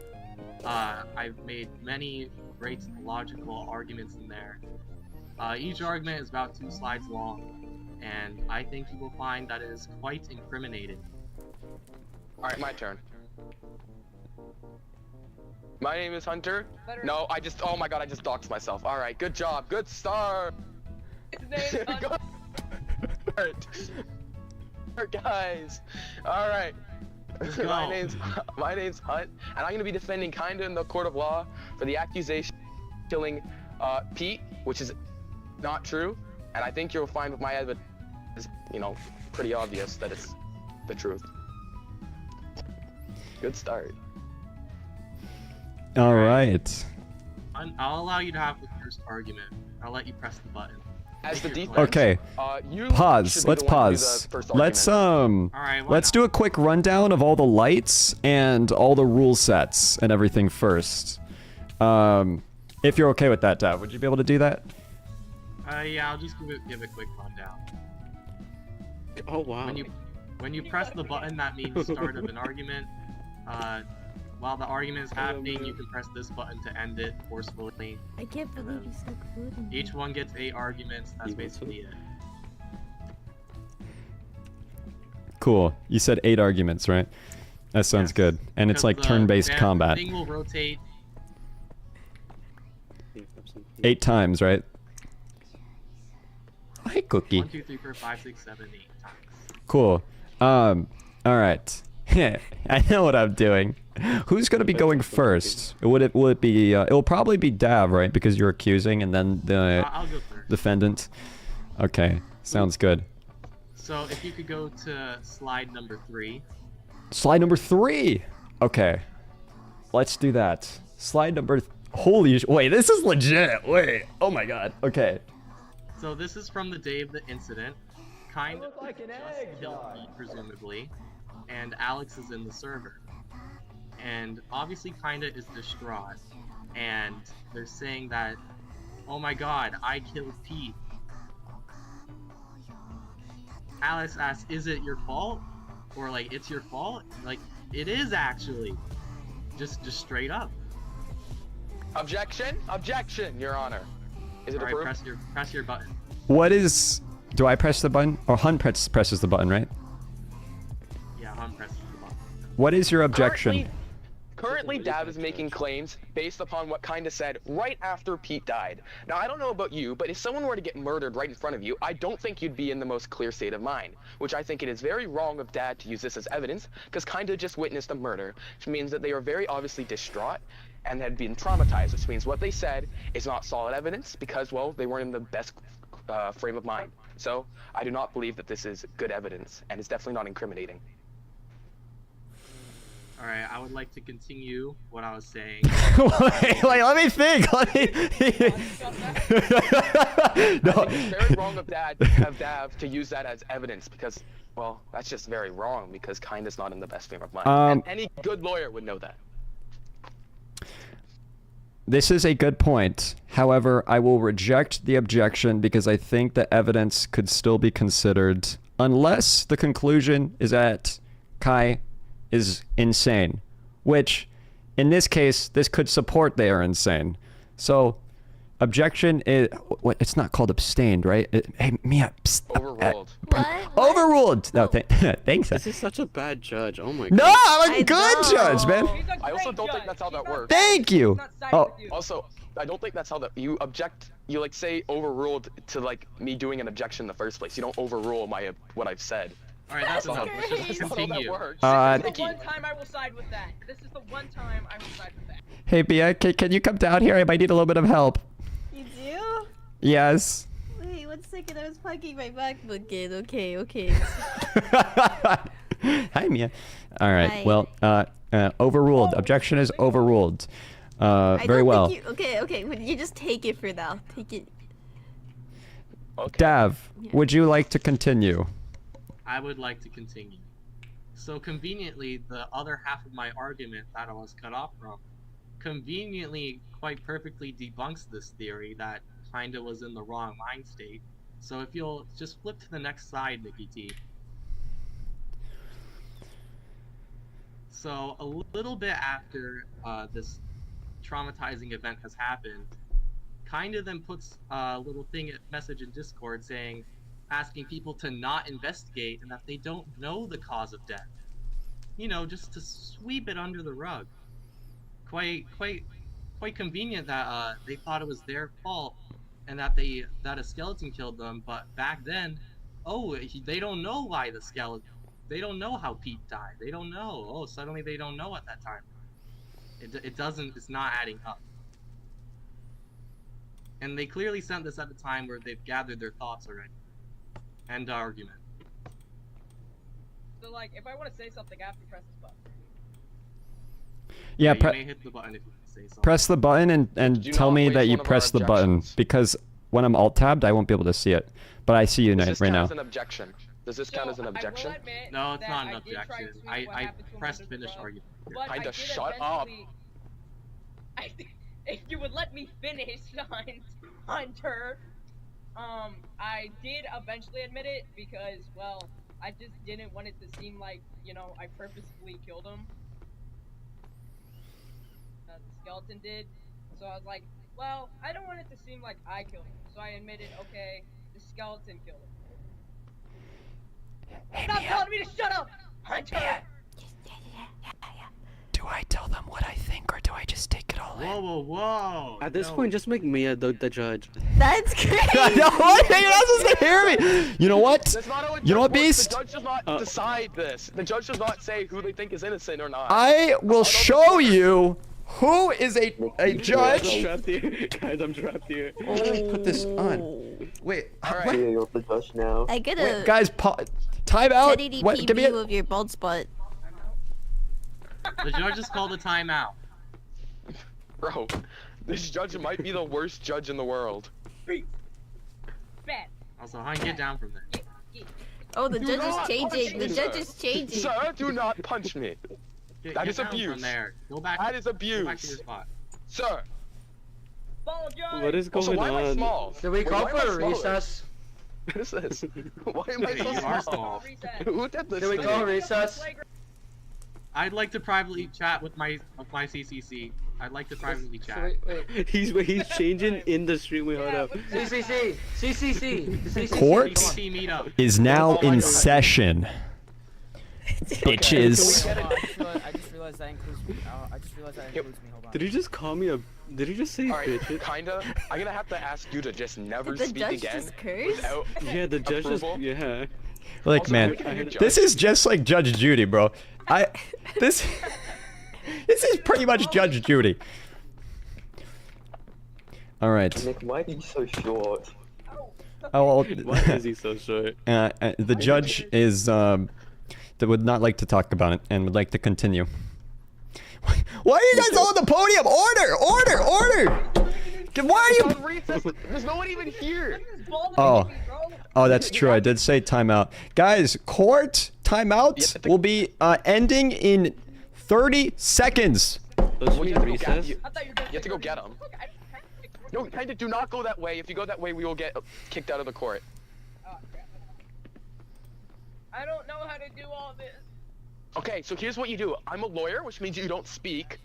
I've made many great logical arguments in there. Each argument is about 2 slides long, and I think you will find that it is quite incriminating. Alright, my turn. My name is Hunter. No, oh my god, I just doxed myself. Alright, good job, good start! Good start, guys! Alright. my name's Hunt, and I'm gonna be defending Kinda in the court of law for the accusation of killing Pete, which is not true, and I think you'll find with my evidence is, pretty obvious that it's the truth. Good start. All right. I'll allow you to have the first argument. I'll let you press the button. As the Make your defense, claim. Okay. you Pause. should be Let's the one to do pause. the first Let's argument. Alright, why let's not? do a quick rundown of all the lights and all the rule sets and everything first. If you're okay with that, Dav, would you be able to do that? Yeah, I'll just give a quick rundown. Oh wow. When you press the button, that means start of an argument. While the argument is happening, you can press this button to end it forcefully. I can't believe you stuck food in Each one gets 8 arguments. That's You want some? basically it. Cool. You said 8 arguments, right? That sounds Yes. good. And it's Because like the turn-based combat. thing will rotate. 8 times, right? Hi, Cookie. 1, 2, 3, 4, 5, 6, 7, 8 times. Cool. All right. I know what I'm doing. Who's gonna be going first? Will it be? It'll probably be Dav, right? Because you're accusing, and then the I'll go first. defendant. Okay, sounds good. So if you could go to slide number 3. Slide number 3. Okay, let's do that. Slide number. Wait, this is legit. Wait. Oh my god. Okay. So this is from the day of the incident. Kind of like an egg, killed Pete, presumably, and Alex is in the server. And obviously Kinda is distraught, and they're saying that, oh my god, I killed Pete. Alex asks, is it your fault? Or like, it's your fault? Like, it is actually. Just straight up. Objection! Objection, Your Honor. Is it All right, approved? press your button. What is... Do I press the button? Or Hun presses the button, right? Yeah, Hun presses the button. What is your objection? Currently, Dav is making claims based upon what Kinda said right after Pete died. Now, I don't know about you, but if someone were to get murdered right in front of you, I don't think you'd be in the most clear state of mind, which I think it is very wrong of Dad to use this as evidence, because Kinda just witnessed a murder, which means that they are very obviously distraught and had been traumatized, which means what they said is not solid evidence because, well, they weren't in the best frame of mind. So, I do not believe that this is good evidence, and it's definitely not incriminating. Alright, I would like to continue what I was saying. Wait, let me think. Let me... No. I think it's very wrong of Dav to use that as evidence because, well, that's just very wrong because Kinda's not in the best frame of mind. And any good lawyer would know that. This is a good point. However, I will reject the objection because I think the evidence could still be considered unless the conclusion is that Kai is insane, which in this case, this could support they are insane. So objection is, what, it's not called abstained, right? Hey, Mia. Psst, Overruled. What? Overruled. No, thanks. This is such a bad judge. Oh my god. No, I'm a I good know. judge, man. I also don't think that's how that works. Thank you. Oh, Also, I don't think that's how that you object. You like say overruled to like me doing an objection in the first place. You don't overrule what I've said. Alright, that's That's enough. Let's great. just That's not how that continue. works. Uh, Nikki. One time I will side with that. This is the one time I will side with that. hey, Mia, can you come down here? I might need a little bit of help. You do? Yes. Wait, 1 second. I was plugging my MacBook in. Okay. Hi, Mia. All right. Hi. Well, overruled. Objection is overruled. I Very don't well. think okay. But you just take it for now. Take it. Okay. Dav, would you like to continue? I would like to continue. So conveniently, the other half of my argument that I was cut off from conveniently quite perfectly debunks this theory that kinda was in the wrong mind state. So if you'll just flip to the next slide, NickyTea. So a little bit after this traumatizing event has happened, kinda then puts a little message in Discord saying, asking people to not investigate and that they don't know the cause of death. You know, just to sweep it under the rug. Quite convenient that they thought it was their fault and that a skeleton killed them, but back then, they don't know why the skeleton. They don't know how Pete died. They don't know. Oh, suddenly they don't know at that time. It's not adding up. And they clearly sent this at a time where they've gathered their thoughts already. End argument. So like, if I want to say something, I have to press this button. Yeah, You may hit the button if you say something. press the button and Do tell not me waste that you one of our press the button objections. because when I'm alt tabbed, I won't be able to see it. But I see you Does this right count now. as an objection? Does this count as an objection? No, it's not an objection. I pressed finish argument. Kinda shut up. If you would let me finish, Hunter. I did eventually admit it because, well, I just didn't want it to seem like, you know, I purposefully killed him. The skeleton did. So I was like, well, I don't want it to seem like I killed him. So I admitted, okay, the skeleton killed him. Stop telling me to shut up, Hunter! Do I tell them what I think or do I just take it all Whoa! At this No. point, just make Mia the judge. That's great. No, what? You're not supposed to hear me. You know what? That's not how it You know what, works. Beast? The judge does not decide this. The judge does not say who they think is innocent or not. I will show you who is a I'm judge. trapped here. Guys, I'm trapped here. Let me put this on. Wait, Alright. what? You're the judge now. I get Wait, a guys, time out. 1080p What? Give me view a. of your bald spot. The judge has called a timeout. Bro, this judge might be the worst judge in the world. Bad. Also, Hun, get down from there. Oh, the Do judge not is changing. punch The me, judge sir. is changing. Sir, do not punch me. That is down abuse. From there. Go back. That is Go back to your abuse. spot. Sir. Apologize. What is Also, going why am I on? small? Did we Wait, call why am I for a smaller? recess? What is this? Why am I You are so small? small. Reset. Who did this Did we to call me? recess? I'd like to privately chat with my CCC. I'd like to privately chat. Wait. He's changing in the stream. Wait, hold up. CCC. Court NickyTea meetup. is now Oh my in God. session. Bitches. I just realized that includes me. I just realized that includes me. Hold on. Did he just call me a? Did he just say All right, bitch? kinda. I'm gonna have to ask you to just never Did the speak judge again just curse? without Yeah, the judge just. approval. Yeah. Look, Also, man, we can do this judge. is just like Judge Judy, bro. This is pretty much Judge Judy. All right. Nick, why are you so short? Oh, Why is he so short? the judge is that would not like to talk about it and would like to continue. Why are you guys all on the podium? Order! Why are you? On recess, there's no one even here. Oh, that's true. I did say timeout. Guys, court timeout will be ending in 30 seconds. Does Well, he you have to go recess? you have to go get him. No, kinda do not go that way. If you go that way, we will get kicked out of the court. Oh, crap. I don't know how to do all this. Okay, so here's what you do. I'm a lawyer, which means you don't speak.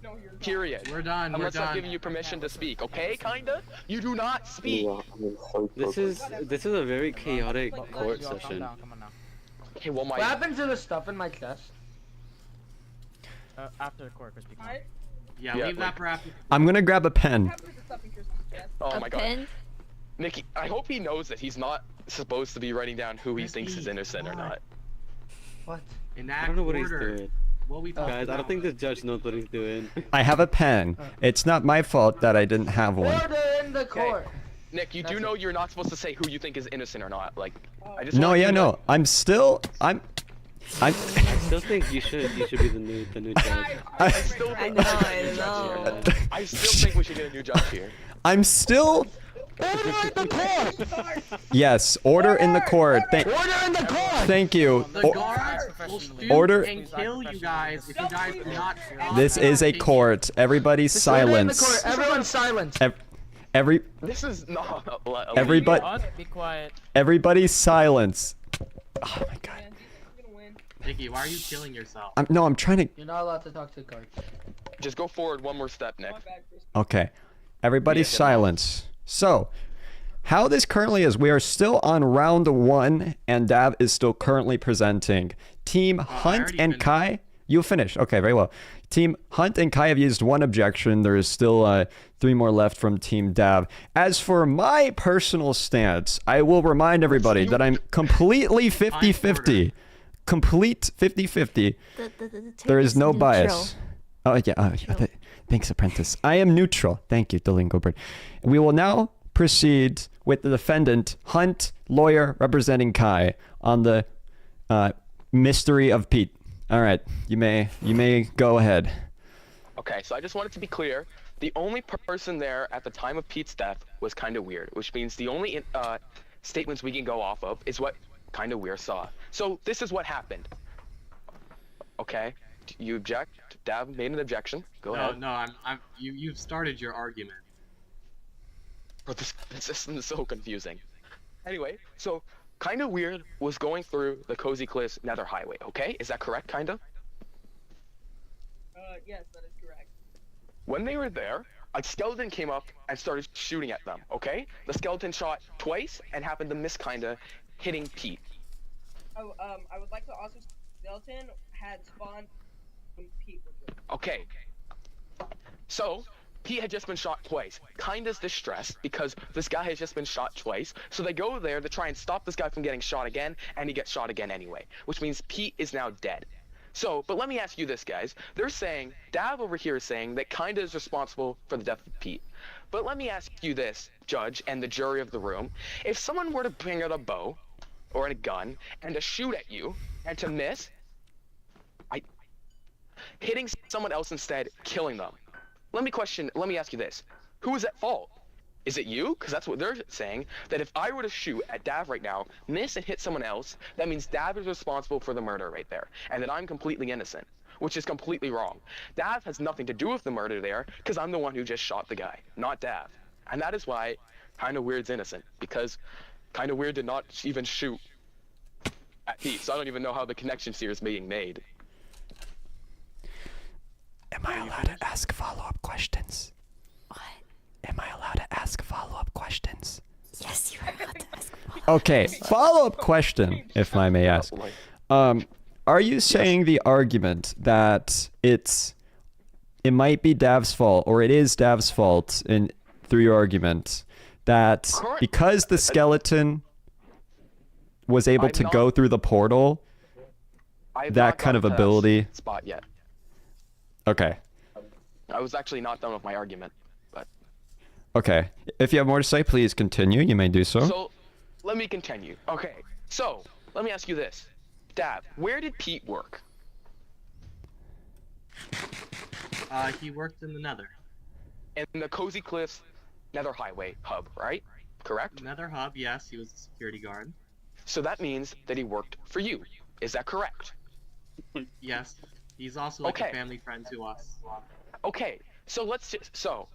No, you're not. Period. We're done. Unless we're I'm done. giving you permission to speak, okay? Kinda? You do not speak. Yeah, I'm so This is a very chaotic court Calm session. down. Come on now. Okay, well, What my happened to the stuff in my chest? After the court, Crispy. What? Yeah, Yeah, leave that for after. I'm gonna grab a pen. What happened to the stuff in Christmas chest? oh A my god, pen? Nicky, I hope he knows that he's not supposed to be writing down who he thinks is innocent or not. What? Enact I don't know what he's order. doing. What we talking Guys, I about? don't think the judge knows what he's doing. I have a pen. It's not my fault that I didn't have one. Order in the court. Nick, you do know you're not supposed to say who you think is innocent or not. Like, I just No, want you yeah, to, no. I'm I still think you should be the new judge. I still I think know, we should get a I new judge know. here. I still think we should get a new judge here. I'm still. Yes, order in the court. Order in the court. Thank you. The guards will shoot Order- and kill you guys if you guys do not stop This is a taking- court. Everybody Order in the court. silence. Everyone silent. Every This is not. everybody Be quiet. everybody silence. Oh my god. Man, he's gonna win. Nikki, why are you killing yourself? I'm trying to. You're not allowed to talk to the guard. Just go forward one more step, Nick. My bad, Chris. Okay. Everybody Yeah, get silence. So, how this currently is, we are still on round 1, and Dav is still currently presenting. Team Hunt already and finished. Kai, you finished. Okay, very well. Team Hunt and Kai have used 1 objection. There is still 3 more left from Team Dav. As for my personal stance, I will remind everybody that I'm completely 50-50. Complete 50-50. There is no bias. Oh, yeah. Thanks, Apprentice. I am neutral. Thank you, Duolingo Bird. We will now proceed with the defendant, Hunt, lawyer representing Kai, on the mystery of Pete. All right, you may go ahead. Okay, so I just wanted to be clear. The only person there at the time of Pete's death was kind of weird, which means the only statements we can go off of is what kind of weird saw. So this is what happened. Okay, you object? Dav made an objection. Go ahead. No, you've started your argument. Bro, this system is so confusing. Anyway, so kind of weird was going through the Cozy Cliffs Nether Highway. Okay, is that correct? Kinda. Yes, that is correct. When they were there, a skeleton came up and started shooting at them, okay? The skeleton shot twice and happened to miss kinda, hitting Pete. Oh, I would like to also skeleton had spawned when Pete was with. Okay. So, Pete had just been shot twice. Kinda's distressed because this guy has just been shot twice. So they go there to try and stop this guy from getting shot again, and he gets shot again anyway. Which means Pete is now dead. So, but let me ask you this, guys. They're saying, Dav over here is saying that Kinda is responsible for the death of Pete. But let me ask you this, Judge, and the jury of the room. If someone were to bring out a bow, or a gun, and to shoot at you, and to miss, hitting someone else instead, killing them. Let me ask you this. Who is at fault? Is it you? Because that's what they're saying, that if I were to shoot at Dav right now, miss and hit someone else, that means Dav is responsible for the murder right there, and that I'm completely innocent, which is completely wrong. Dav has nothing to do with the murder there, because I'm the one who just shot the guy, not Dav. And that is why Kinda Weird's innocent, because Kinda Weird did not even shoot at Pete, so I don't even know how the connections here is being made. Am I allowed to ask follow-up questions? What? Am I allowed to ask follow-up questions? Yes, you are allowed to ask. Okay, follow-up question, if I may ask. Are you saying the argument that it might be Dav's fault, or it is Dav's fault through your argument, that because the skeleton was able to go through the portal, that kind of ability... spot yet. Okay. I was actually not done with my argument, but... Okay. If you have more to say, please continue. You may do so. So, let me continue. Okay, so, let me ask you this. Dav, where did Pete work? He worked in the Nether. In the Cozy Cliffs Nether Highway hub, right? Correct? Nether hub, yes, he was a security guard. So that means that he worked for you. Is that correct? Yes. He's also like a family friend to us. Okay, so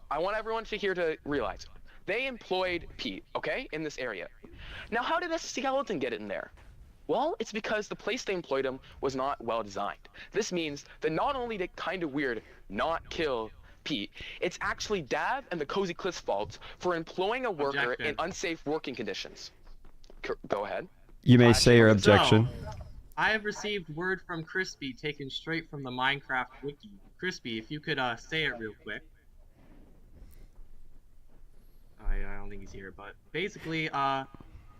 I want everyone here to realize, they employed Pete, okay, in this area. Now, how did a skeleton get in there? Well, it's because the place they employed him was not well designed. This means that not only did kind of weird not kill Pete, it's actually Dav and the Cozy Cliffs' fault for employing a worker in unsafe working conditions. Go ahead. You may say your objection. So, I have received word from Crispy taken straight from the Minecraft wiki. Crispy, if you could say it real quick. I don't think he's here, but basically,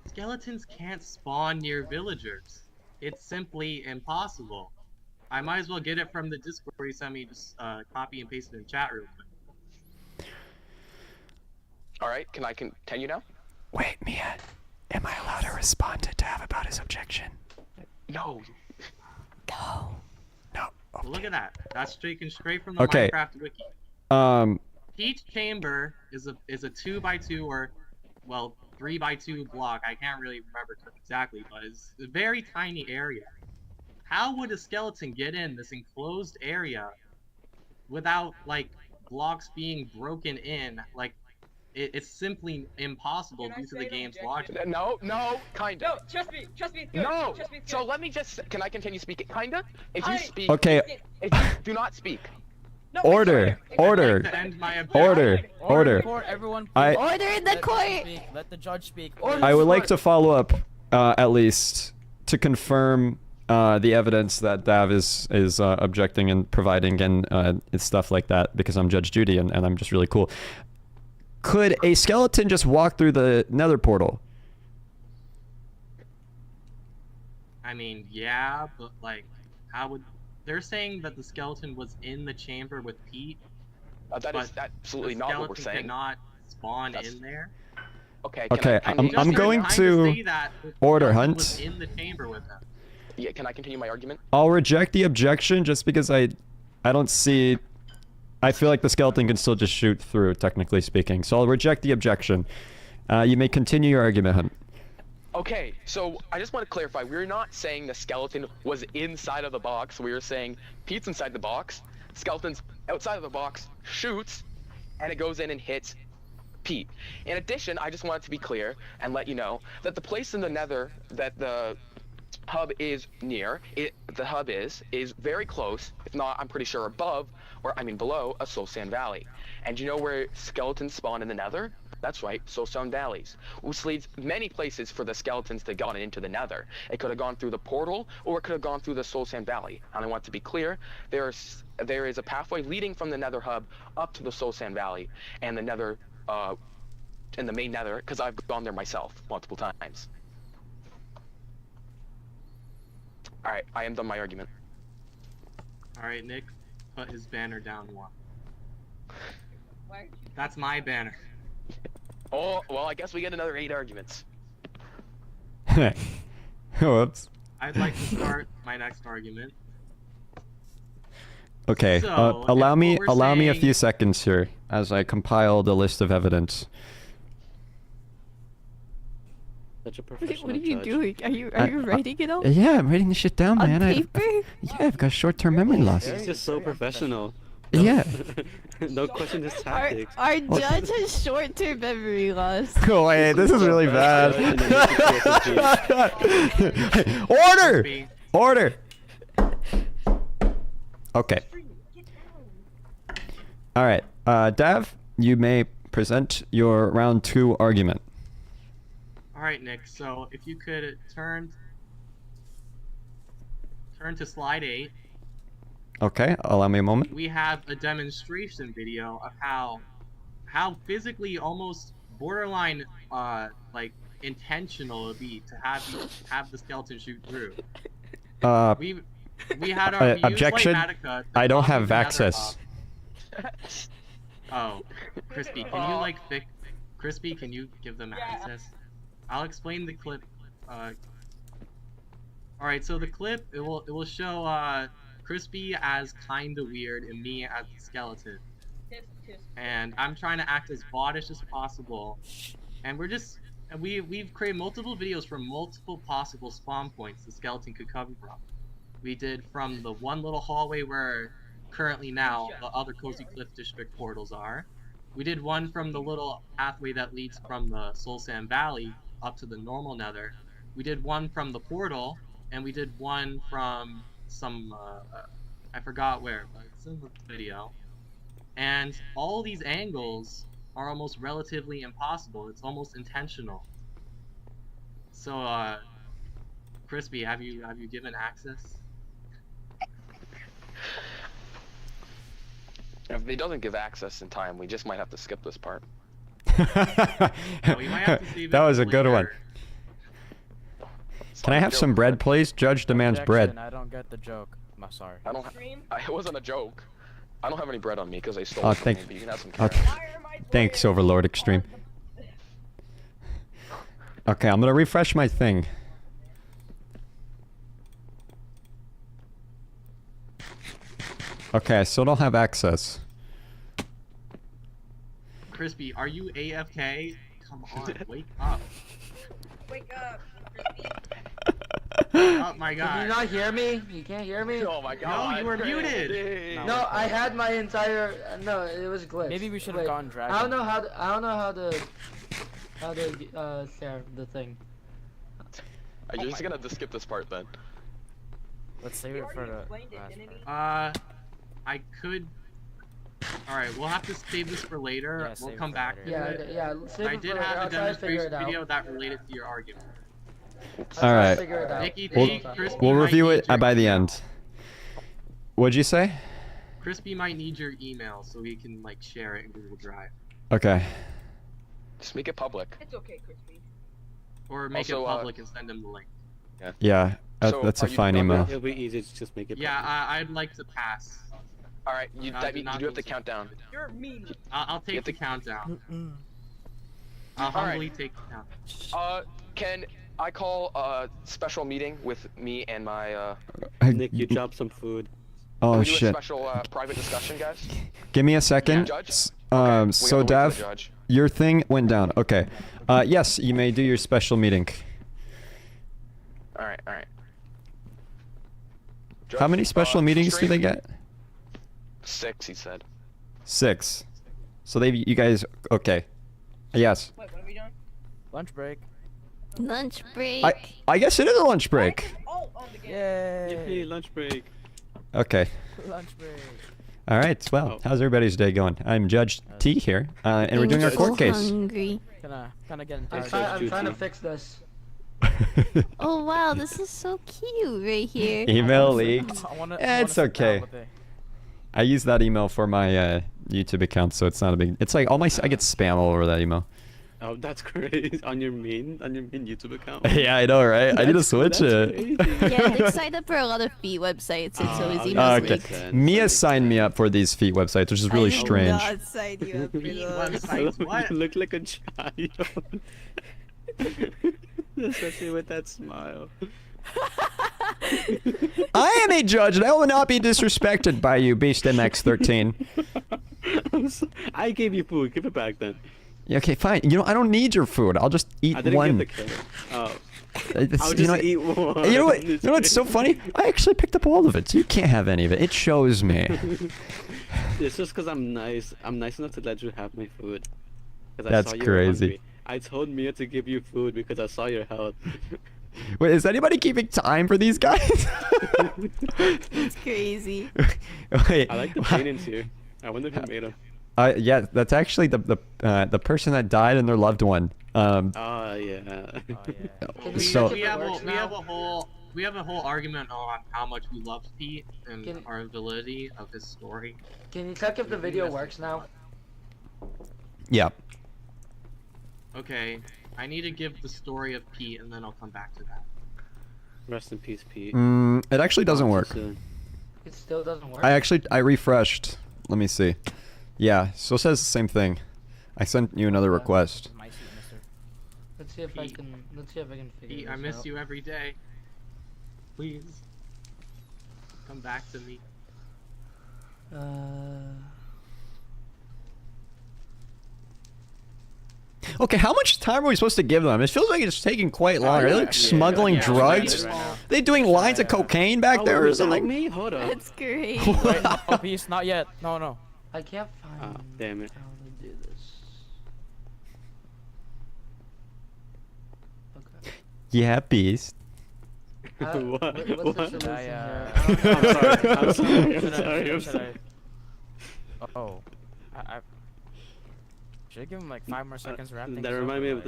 skeletons can't spawn near villagers. It's simply impossible. I might as well get it from the Discord you sent me, just copy and paste it in chat real quick. Alright, can I continue now? Wait, Mia. Am I allowed to respond to Dav about his objection? No. No. No. Okay. Look at that. That's straight from the Minecraft wiki. Each chamber is a 2x2 or, well, 3x2 block. I can't really remember exactly, but it's a very tiny area. How would a skeleton get in this enclosed area without, like, blocks being broken in? Like, it's simply impossible due to the game's logic. No, kinda. No, trust me, it's good. No! Trust me, it's good. So let me can I continue speaking? Kinda? If you speak... Okay. If you do not speak. No, Order! Order! Order! Everyone, Order in the court! Let the judge speak. I would like to follow up, at least, to confirm the evidence that Dav is objecting and providing and stuff like that, because I'm Judge Judy and I'm just really cool. Could a skeleton just walk through the Nether portal? I mean, yeah, but like, how would... They're saying that the skeleton was in the chamber with Pete. That is absolutely not what we're saying. Cannot spawn in there. Okay. I'm going to order Hunt. Was in the chamber with him. Yeah, can I continue my argument? I'll reject the objection just because I don't see... I feel like the skeleton can still just shoot through, technically speaking. So I'll reject the objection. You may continue your argument, Hunt. Okay, so I just want to clarify. We're not saying the skeleton was inside of the box. We were saying Pete's inside the box, skeleton's outside of the box, shoots, and it goes in and hits Pete. In addition, I just wanted to be clear and let you know that the place in the Nether that the hub is near, the hub is very close, if not, I'm pretty sure above, or I mean below, a Soul Sand Valley. And you know where skeletons spawn in the Nether? That's right, Soul Sand Valleys, which leads many places for the skeletons to get into the Nether. It could have gone through the portal, or it could have gone through the Soul Sand Valley. And I want to be clear, there is a pathway leading from the Nether hub up to the Soul Sand Valley, and the Nether, and the main Nether, because I've gone there myself multiple times. Alright, I am done my argument. Alright, Nick, put his banner down one. That's my banner. Oh, well, I guess we get another 8 arguments. Whoops. I'd like to start my next argument. Okay, So, allow me a saying- few seconds here as I compile the list of evidence. Such a What professional are you judge. doing? Are you writing it all? Yeah, I'm writing this shit down, On man. paper? Yeah, I've got short-term memory loss. He's just so professional. Yeah. No question his tactics. Our judge has short-term memory loss. Oh, wait, this is really bad. Order! Order! Okay. All right, Dav, you may present your round 2 argument. Alright, Nick, so if you could turn to slide 8. Okay, allow me a moment. We have a demonstration video of how physically almost borderline like intentional it would be to have the skeleton shoot through. We had our objection. I don't have access. Oh, Crispy, can you like fix? Crispy, can you give them access? I'll explain the clip. Alright, so the clip it will show Crispy as kinda weird and me as the skeleton. And I'm trying to act as bottish as possible. And we've created multiple videos from multiple possible spawn points the skeleton could come from. We did from the one little hallway where currently now the other Cozy Cliff District portals are. We did one from the little pathway that leads from the Soul Sand Valley up to the normal nether. We did one from the portal, and we did one from some, I forgot where, but it's in the video. And all these angles are almost relatively impossible. It's almost intentional. So, Crispy, have you given access? If he doesn't give access in time, we just might have to skip this part. That was a good one. Can I have some bread, please? Judge demands bread. I don't get the joke. I'm sorry. It wasn't a joke. I don't have any bread on me because I stole it from me, but you can have some carrots. Thanks, Overlord Extreme. Okay, I'm gonna refresh my thing. Okay, I still don't have access. Crispy, are you AFK? Come on, wake up. Wake up, Crispy. Oh my god. Can you not hear me? You can't hear me? Oh my god. No, you were muted. No, I had my entire. No, it was glitched. Maybe we should have gone dragon. I don't know how to share the thing. Are you just gonna have to skip this part then? Let's save it for the last part. I could. Alright, we'll have to save this for later. Yeah, we'll come back to it. Yeah. I did have a demonstration video that related to your argument. All right. NickyTea, We'll review it by the end. What'd you say? Crispy might need your email so we can like share it in Google Drive. Okay. Just make it public. It's okay, Crispy. Or make it public and send him the link. Yeah, that's a fine email. It'll be easy to just make it public. Yeah, I'd like to pass. Alright, you do have to count down. You're mean. I'll take the countdown. I'll humbly take the countdown. Can I call a special meeting with me and my Nick, you dropped some food. Oh can we do shit. a special private discussion, guys? Give me a second. Judge? So Dav, your thing went down. Okay. Yes, you may do your special meeting. Alright. How many special meetings do they get? 6, he said. 6. So you guys, okay. Yes. Wait, what are we doing? Lunch break. Lunch break. I guess it is a lunch break. Oh, the game. Yay! Yay, lunch break. Okay. Lunch break. All right. Well, how's everybody's day going? I'm Judge T here, and we're doing our court case. Hungry. Kinda getting tired. I'm trying to fix this. Oh wow, this is so cute right here. Email leaked. It's okay. I use that email for my YouTube account, so it's not a big. It's like I get spam all over that email. Oh, that's great. On your main YouTube account. Yeah, I know, right? I need to switch it. Yeah, they signed up for a lot of feet websites, and so his emails leaked. Okay. Mia signed me up for these feet websites, which is really strange. I did not sign you up for those. What? You look like a child. Especially with that smile. I am a judge, and I will not be disrespected by you, Beast MX13. I gave you food. Give it back then. Yeah, okay, fine. You know, I don't need your food. I'll just eat I didn't one. get the carrot. Oh. I'll just eat one. You know what? You know what's so funny? I actually picked up all of it, so you can't have any of it. It shows me. It's just because I'm nice. I'm nice enough to let you have my food. That's crazy. I told Mia to give you food because I saw your health. Wait, is anybody keeping time for these guys? It's crazy. Wait. I like the paintings here. I wonder who made him. Yeah, that's actually the person that died and their loved one. Yeah. Oh, yeah. So we have a whole argument on how much we love Pete and our validity of his story. Can you check if the video works now? yeah. Okay, I need to give the story of Pete and then I'll come back to that. Rest in peace, Pete. It actually doesn't work. Soon. It still doesn't work. I refreshed. Let me see. Yeah, so it says the same thing. I sent you another request. Let's see if I can. Let's see if I can figure Pete, this I miss out. you every day. Please, come back to me. Okay, how much time are we supposed to give them? It feels like it's taking quite long. Are they like smuggling drugs? They doing lines of cocaine back there or Is it like something? me? Hold up. That's great. Wait, no, peace, not yet. No. I can't find Damn it. how to do this. Okay. Yeah, beast. What's the What? solution here? I'm sorry. Should I? Oh, I should I give him like 5 more seconds to wrap things That up, remind me or of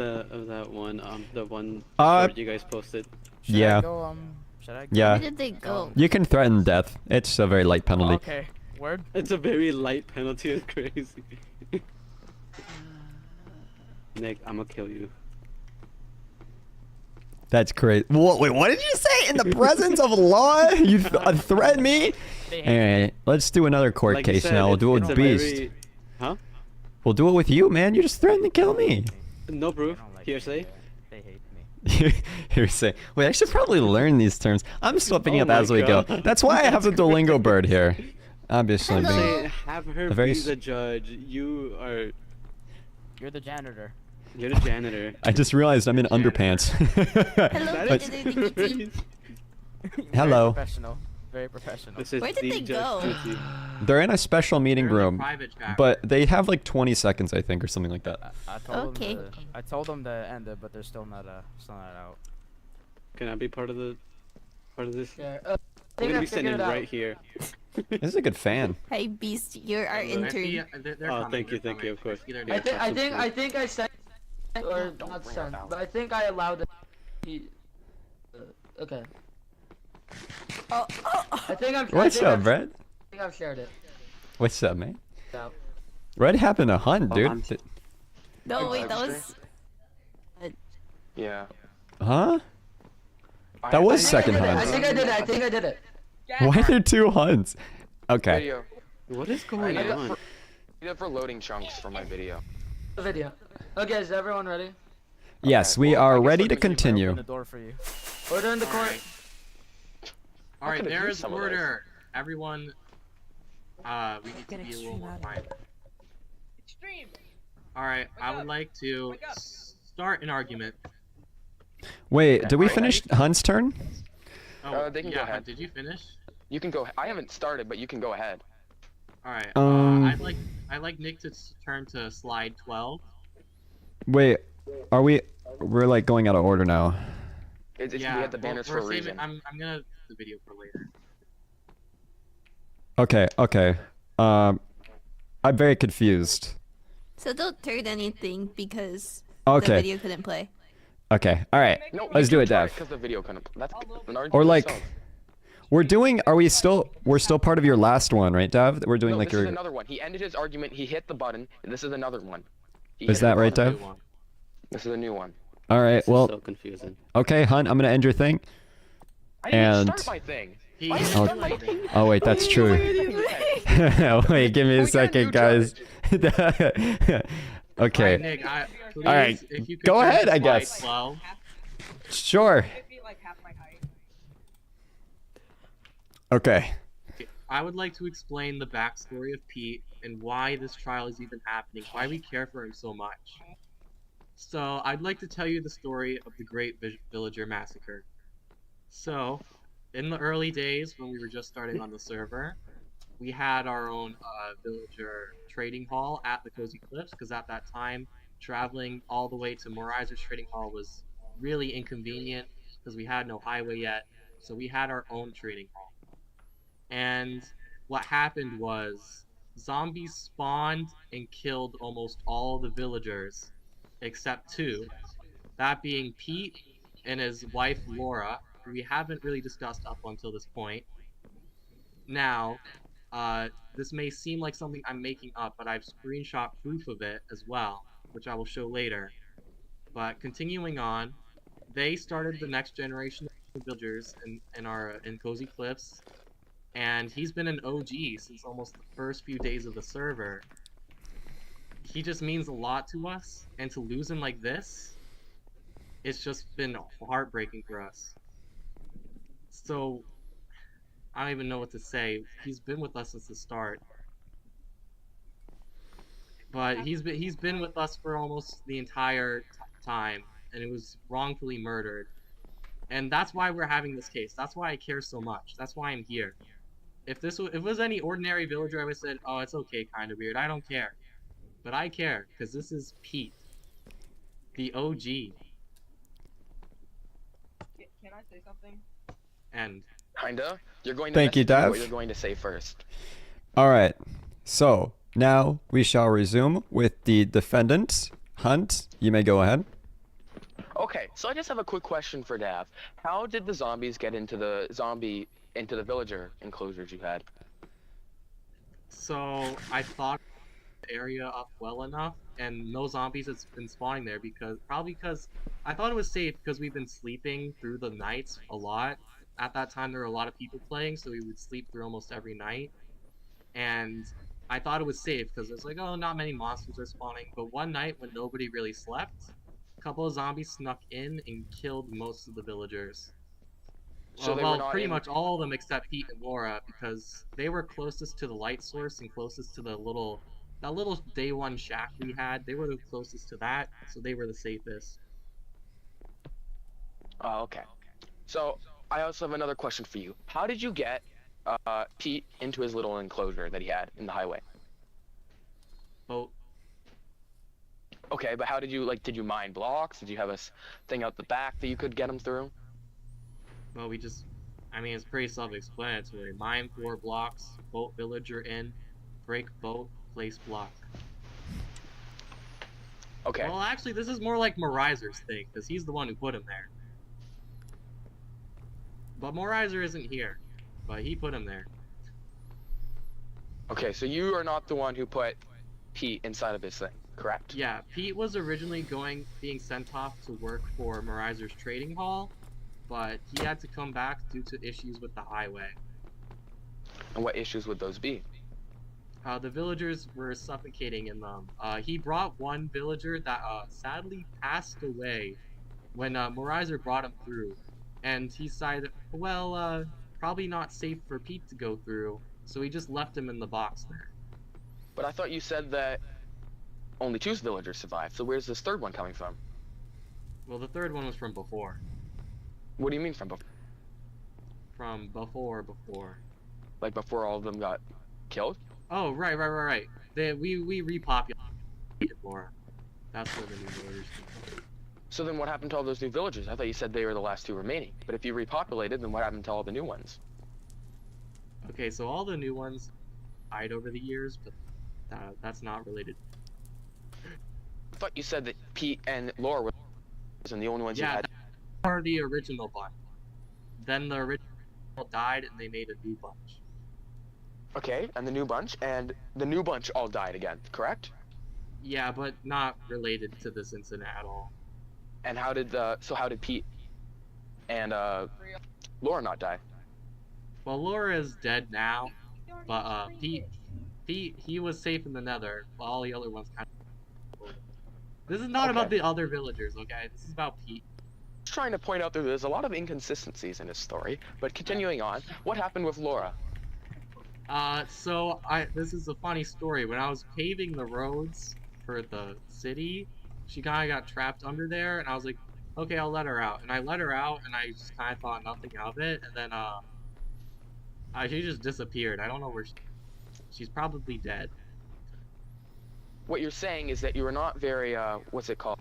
that one the one Uh, report you guys posted. Should Yeah. I go, should I go? Yeah. Where did they go? You can threaten death. It's a very light penalty. Okay. Word. It's a very light penalty. It's crazy. Nick, I'm gonna kill you. That's crazy. Wait, what did you say? In the presence of law? You threaten me? Alright, let's do another court Like you case said, now. We'll do it it's with a Beast. very- Huh? We'll do it with you, man. You just threatened to kill me. No They proof. don't like Hearsay. me. They hate me. Hearsay. Wait, I should probably learn these terms. I'm still picking Oh up my as we go. God. That's why I have the Duolingo bird here. Obviously, Hello. being Say, have her A very be s- the judge. You're You're the janitor. the janitor. I just realized I'm in underpants. Hello, That But- is NickyTea. Hello. Very professional. Very professional. This is Where did the they judge go? duty. They're in a special meeting They're in the room, private chat. but they have like 20 seconds, I think, or something like that. I told Okay. them I told them to end it, but they're still not out. Can I be part of this? Yeah. I'm I think gonna I be figured standing it out. right here. This is a good fan. Hey, Beast, you're our They're intern. coming, Thank you, they're coming. of course. Either I they're- think I sent or not sent, but I think I allowed it. Okay. Oh. I think I'm. What's up, Red? I think I've shared it. What's up, man? No. Red happened to hunt, dude. I'm- No, wait, that was. Yeah. Huh? That was second I hunt. think I did it. I think I did it. Why are there 2 hunts? Okay. Video. What is I going need it on? for, need it for loading chunks for my video. The video. Okay, is everyone ready? Yes, Okay, we well, I are guess ready we're to gonna keep continue. Open the door for you. Order in the court. I Alright, could've there used is some of order. Everyone, we need to be a little more quiet. Extreme. Alright, Wake I up. would like to Wake up. start an argument. Wait, did we Alright. finish Hunt's turn? Oh, they can go yeah, ahead. did you finish? You can go. I haven't started, but you can go ahead. Alright, I'd like Nick to turn to slide 12. Wait, we're like going out of order now. We had the banners for a saving, reason. I'm gonna do the video for later. Okay. I'm very confused. So don't turn anything because Okay. the video couldn't play. Okay, alright. No, Let's do it, Dev. Because the video couldn't. That's an argument Or in like, itself. we're still part of your last one, right, Dev? We're doing No, like this is your, another one. He ended his argument. He hit the button. This is another one. He is hit that the right, button. Dev? This is a new one. Alright, This is well, so confusing. okay, Hunt, I'm gonna end your thing. I didn't even And- start my thing. He Why hit did you Oh. start my thing? Oh wait, that's true. Wait, give me a We got a second, new guys. Alright, Okay, Nick, please, Alright, if you could go turn to ahead, I slide guess. 12. sure. It'd be like half my height. Okay. I would like to explain the backstory of Pete and why this trial is even happening, why we care for him so much. So, I'd like to tell you the story of the Great Villager Massacre. So, in the early days when we were just starting on the server, we had our own villager trading hall at the Cozy Cliffs, because at that time, traveling all the way to Morizer's trading hall was really inconvenient, because we had no highway yet, so we had our own trading hall. And what happened was zombies spawned and killed almost all the villagers, except 2. That being Pete and his wife Laura, who we haven't really discussed up until this point. Now, this may seem like something I'm making up, but I've screenshot proof of it as well, which I will show later. But continuing on, they started the next generation of villagers in Cozy Cliffs, and he's been an OG since almost the first few days of the server. He just means a lot to us, and to lose him like this, it's just been heartbreaking for us. So, I don't even know what to say. He's been with us since the start. But he's been with us for almost the entire time, and it was wrongfully murdered. And that's why we're having this case. That's why I care so much. That's why I'm here. If it was any ordinary villager, I would have said, oh, it's okay, kind of weird. I don't care. But I care, because this is Pete. The OG. Can I say something? And Kinda. You're going to Thank you, message me Dav. what you're going to say first. All right. So now we shall resume with the defendant. Hunt, you may go ahead. Okay, so I just have a quick question for Dav. How did the zombies get into the villager enclosures you had? so I thought the area up well enough, and no zombies has been spawning there because I thought it was safe because we've been sleeping through the nights a lot. At that time, there were a lot of people playing, so we would sleep through almost every night. And I thought it was safe because it's like, oh, not many monsters are spawning. But one night when nobody really slept, a couple of zombies snuck in and killed most of the villagers. So they Well, were not pretty in- much all of them except Pete and Laura, because they were closest to the light source and closest to that little day one shack we had. They were the closest to that, so they were the safest. Oh, okay. So I also have another question for you. How did you get Pete into his little enclosure that he had in the highway? Oh, Okay, but how did you did you mine blocks? Did you have a thing out the back that you could get him through? well, I mean, it's pretty self-explanatory. Mine 4 blocks, boat villager in, break boat, place block. Okay. Well, actually, this is more like Morizer's thing, because he's the one who put him there. But Morizer isn't here, but he put him there. Okay, so you are not the one who put Pete inside of this thing, correct? Yeah, Pete was originally being sent off to work for Morizer's trading hall, but he had to come back due to issues with the highway. And what issues would those be? The villagers were suffocating in them. He brought one villager that sadly passed away when Morizer brought him through. And he decided, well, probably not safe for Pete to go through, so he just left him in the box there. But I thought you said that only 2 villagers survived, so where's this third one coming from? Well, the third one was from before. What do you mean from before? From before. Like before all of them got killed? Oh, right. We repopulated more. That's where the new villagers came from. So then what happened to all those new villagers? I thought you said they were the last 2 remaining. But if you repopulated, then what happened to all the new ones? Okay, so all the new ones died over the years, but that's not related. I thought you said that Pete and Laura were the only ones you Yeah, had. they are the original bunch. Then the original died and they made a new bunch. Okay, and the new bunch all died again, correct? Yeah, but not related to this incident at all. And how did Pete and Laura not die? Well, Laura is dead now, but Pete, he was safe in the Nether, while all the other ones kind of... This is not about the other villagers, okay? This is about Pete. Just trying to point out that there's a lot of inconsistencies in his story, but continuing on, what happened with Laura? This is a funny story. When I was paving the roads for the city, she kind of got trapped under there, and I was like, okay, I'll let her out. And I let her out, and I just kind of thought nothing of it, and then, she just disappeared. I don't know where she's probably dead. What you're saying is that you were not very, what's it called?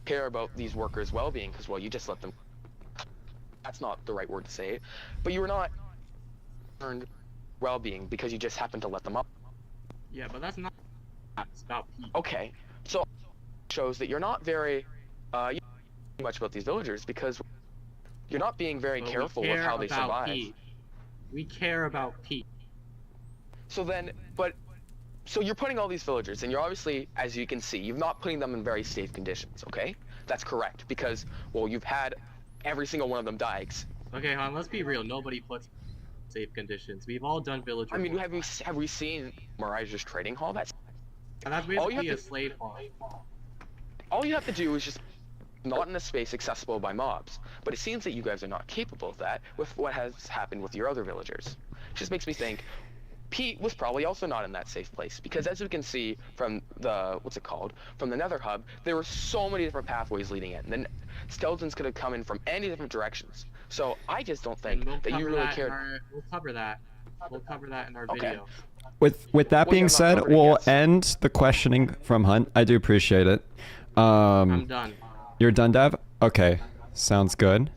Care about these workers' well-being, because, well, you just let them... That's not the right word to say, but you were not concerned well-being because you just happened to let them up. Yeah, but that's not. It's about Pete. Okay, so shows that you're not very you don't know much about these villagers because you're not being very But we careful with care how they about survive. Pete. We care about Pete. So then, so you're putting all these villagers, and you're obviously, as you can see, you're not putting them in very safe conditions, okay? That's correct, because, well, you've had every single one of them die. Okay, hon, let's be real. Nobody puts safe conditions. We've all done villager. I mean, work. have we seen Mirage's trading hall? That's And that's all you basically have a slave farm. all you have to do is just not in a space accessible by mobs. But it seems that you guys are not capable of that with what has happened with your other villagers. It just makes me think Pete was probably also not in that safe place because as we can see from the, from the nether hub, there were so many different pathways leading in. Then skeletons could have come in from any different directions. So I just don't think that you really cared. We'll cover that. We'll cover that in our Okay. video. With that Well, being you're not said, covered, we'll yes. end the questioning from Hunt. I do appreciate it. I'm done. You're done, Dev? Okay, sounds good.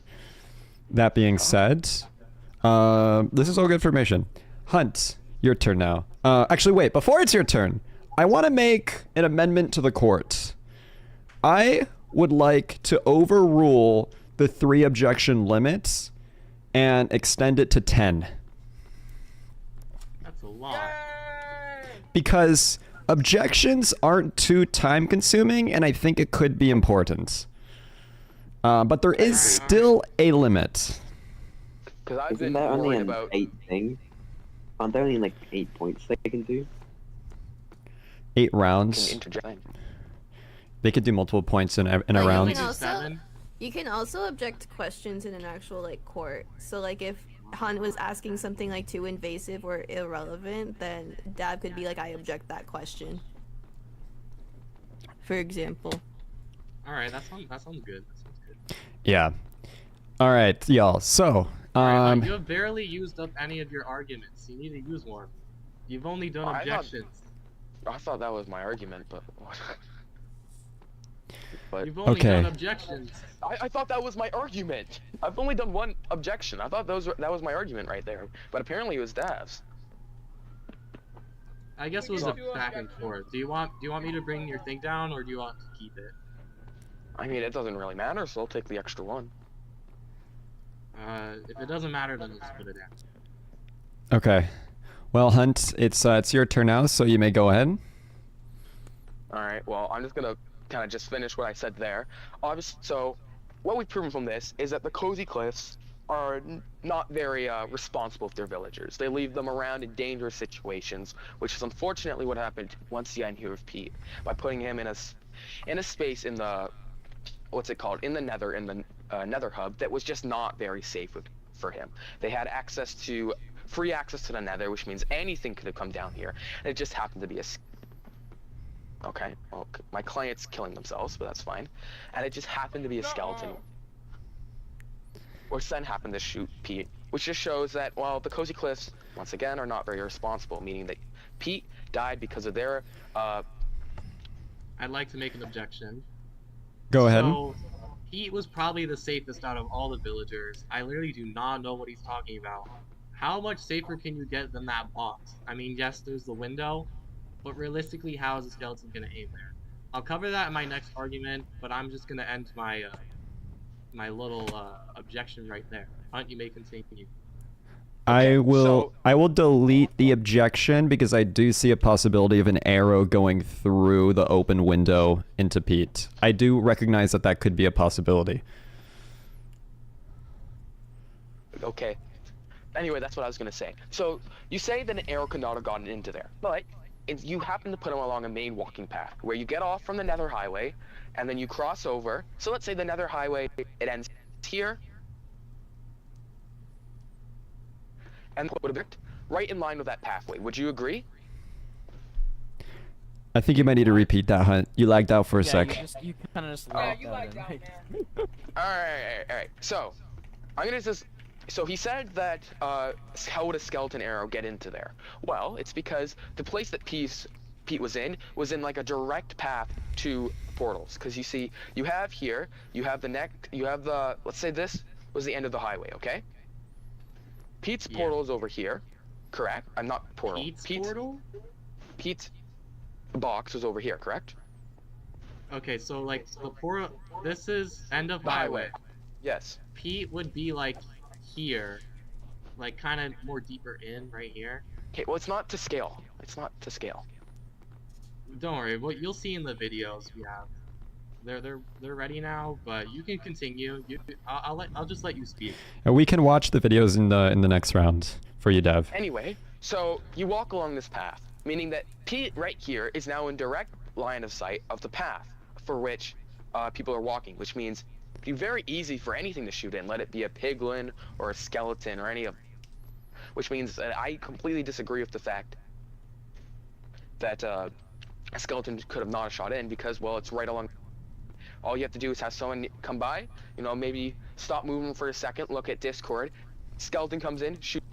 That being said, this is all good information. Hunt, your turn now. Actually, wait, before it's your turn, I want to make an amendment to the court. I would like to overrule the 3 objection limits and extend it to 10. That's a lot. Because objections aren't too time consuming and I think it could be important. But there is still a limit. Because I've Isn't been there only worried an about 8 thing? Aren't there only like 8 points they can do? 8 rounds. interjecting. They could do multiple points in a But round. You can also, 7? you can also object to questions in an actual like court. So like if Hunt was asking something like too invasive or irrelevant, then Dab could be like, I object that question. For example. Alright, that sounds good. That sounds good. Yeah. All right, y'all. So, Alright, you have barely used up any of your arguments. You need to use more. You've only done I thought- objections. I thought that was my argument, but but You've only Okay. done objections. I thought that was my argument. I've only done one objection. I thought that was my argument right there. But apparently it was Dav's. I guess it was a back and forth. Do you want me to bring your thing down or do you want to keep it? I mean, it doesn't really matter, so I'll take the extra one. If it doesn't matter, then let's put it down. okay. Well, Hunt, it's your turn now, so you may go ahead. All right. Well, I'm just gonna kind of just finish what I said there. Obviously, so what we've proven from this is that the Cozy Cliffs are not very responsible with their villagers. They leave them around in dangerous situations, which is unfortunately what happened once again here with Pete by putting him in a space in the in the Nether, in the Nether hub that was just not very safe for him. They had free access to the Nether, which means anything could have come down here, and it just happened to be okay, well, my client's killing themselves, but that's fine. And it just happened to be a skeleton. Which then happened to shoot Pete, which just shows that, well, the Cozy Cliffs, once again, are not very responsible, meaning that Pete died because of their, I'd like to make an objection. Go ahead. So, Pete was probably the safest out of all the villagers. I literally do not know what he's talking about. How much safer can you get than that box? I mean, yes, there's the window, but realistically, how is a skeleton gonna aim there? I'll cover that in my next argument, but I'm just gonna end my my little objection right there. Hunt, you may continue. I will delete the objection because I do see a possibility of an arrow going through the open window into Pete. I do recognize that that could be a possibility. okay. Anyway, that's what I was gonna say. So, you say that an arrow could not have gotten into there, but you happen to put them along a main walking path where you get off from the Nether highway, and then you cross over. So let's say the Nether highway, it ends here, and would have right in line with that pathway. Would you agree? I think you might need to repeat that, Hunt. You lagged out for a sec. You kind of just Yeah, lagged you out like and, that, like- man. Alright. So, I'm gonna just... So he said that, how would a skeleton arrow get into there? Well, it's because the place that Pete was in like a direct path to portals. Because you see, you have here, let's say this was the end of the highway, okay? Pete's portal is over here, correct? I'm not portal. Pete's portal? Pete's box was over here, correct? Okay, so like the portal. This is end of The highway. Yes. Pete would be like here, like kind of more deeper in right here. Okay, well, it's not to scale. It's not to scale. Don't worry, what you'll see in the videos we have. They're ready now, but you can continue. I'll just let you speak. And we can watch the videos in the next round for you, Dev. Anyway, so you walk along this path, meaning that Pete right here is now in direct line of sight of the path for which people are walking, which means it'd be very easy for anything to shoot in, let it be a piglin or a skeleton or any of, which means that I completely disagree with the fact that a skeleton could have not shot in because, well, it's right along. All you have to do is have someone come by, you know, maybe stop moving for a second, look at Discord. Skeleton comes in, shoots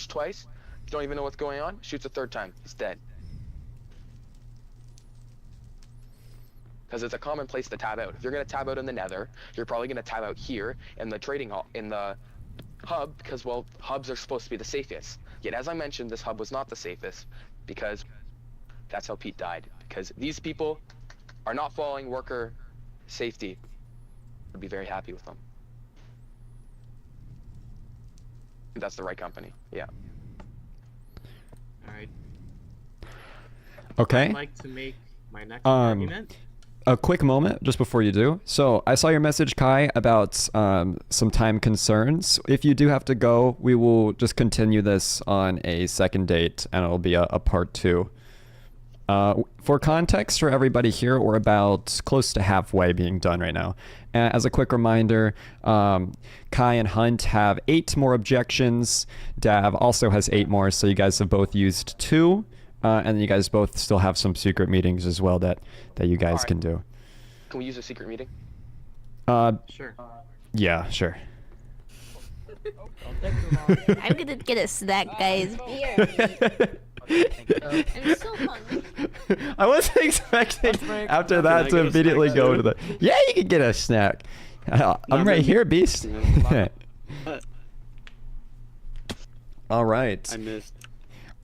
twice, you don't even know what's going on, shoots a third time, he's dead. Because it's a common place to tab out. If you're gonna tab out in the nether, you're probably gonna tab out here in the trading hall, in the hub, because, well, hubs are supposed to be the safest. Yet, as I mentioned, this hub was not the safest, because that's how Pete died. Because these people are not following worker safety. I'd be very happy with them. That's the right company. Yeah. All right. Okay. I'd like to make my next argument. A quick moment just before you do. So I saw your message, Kai, about some time concerns. If you do have to go, we will just continue this on a second date, and it'll be a part 2. For context for everybody here, we're about close to halfway being done right now. As a quick reminder, Kai and Hunt have 8 more objections. Dav also has 8 more, so you guys have both used 2. And you guys both still have some secret meetings as well that you guys can do. Can we use a secret meeting? Sure. Yeah, sure. I'm gonna get a snack, guys. I'm so hungry. I wasn't expecting after that to immediately go to the... Yeah, you can get a snack. I'm right here, Beast. All right. I missed.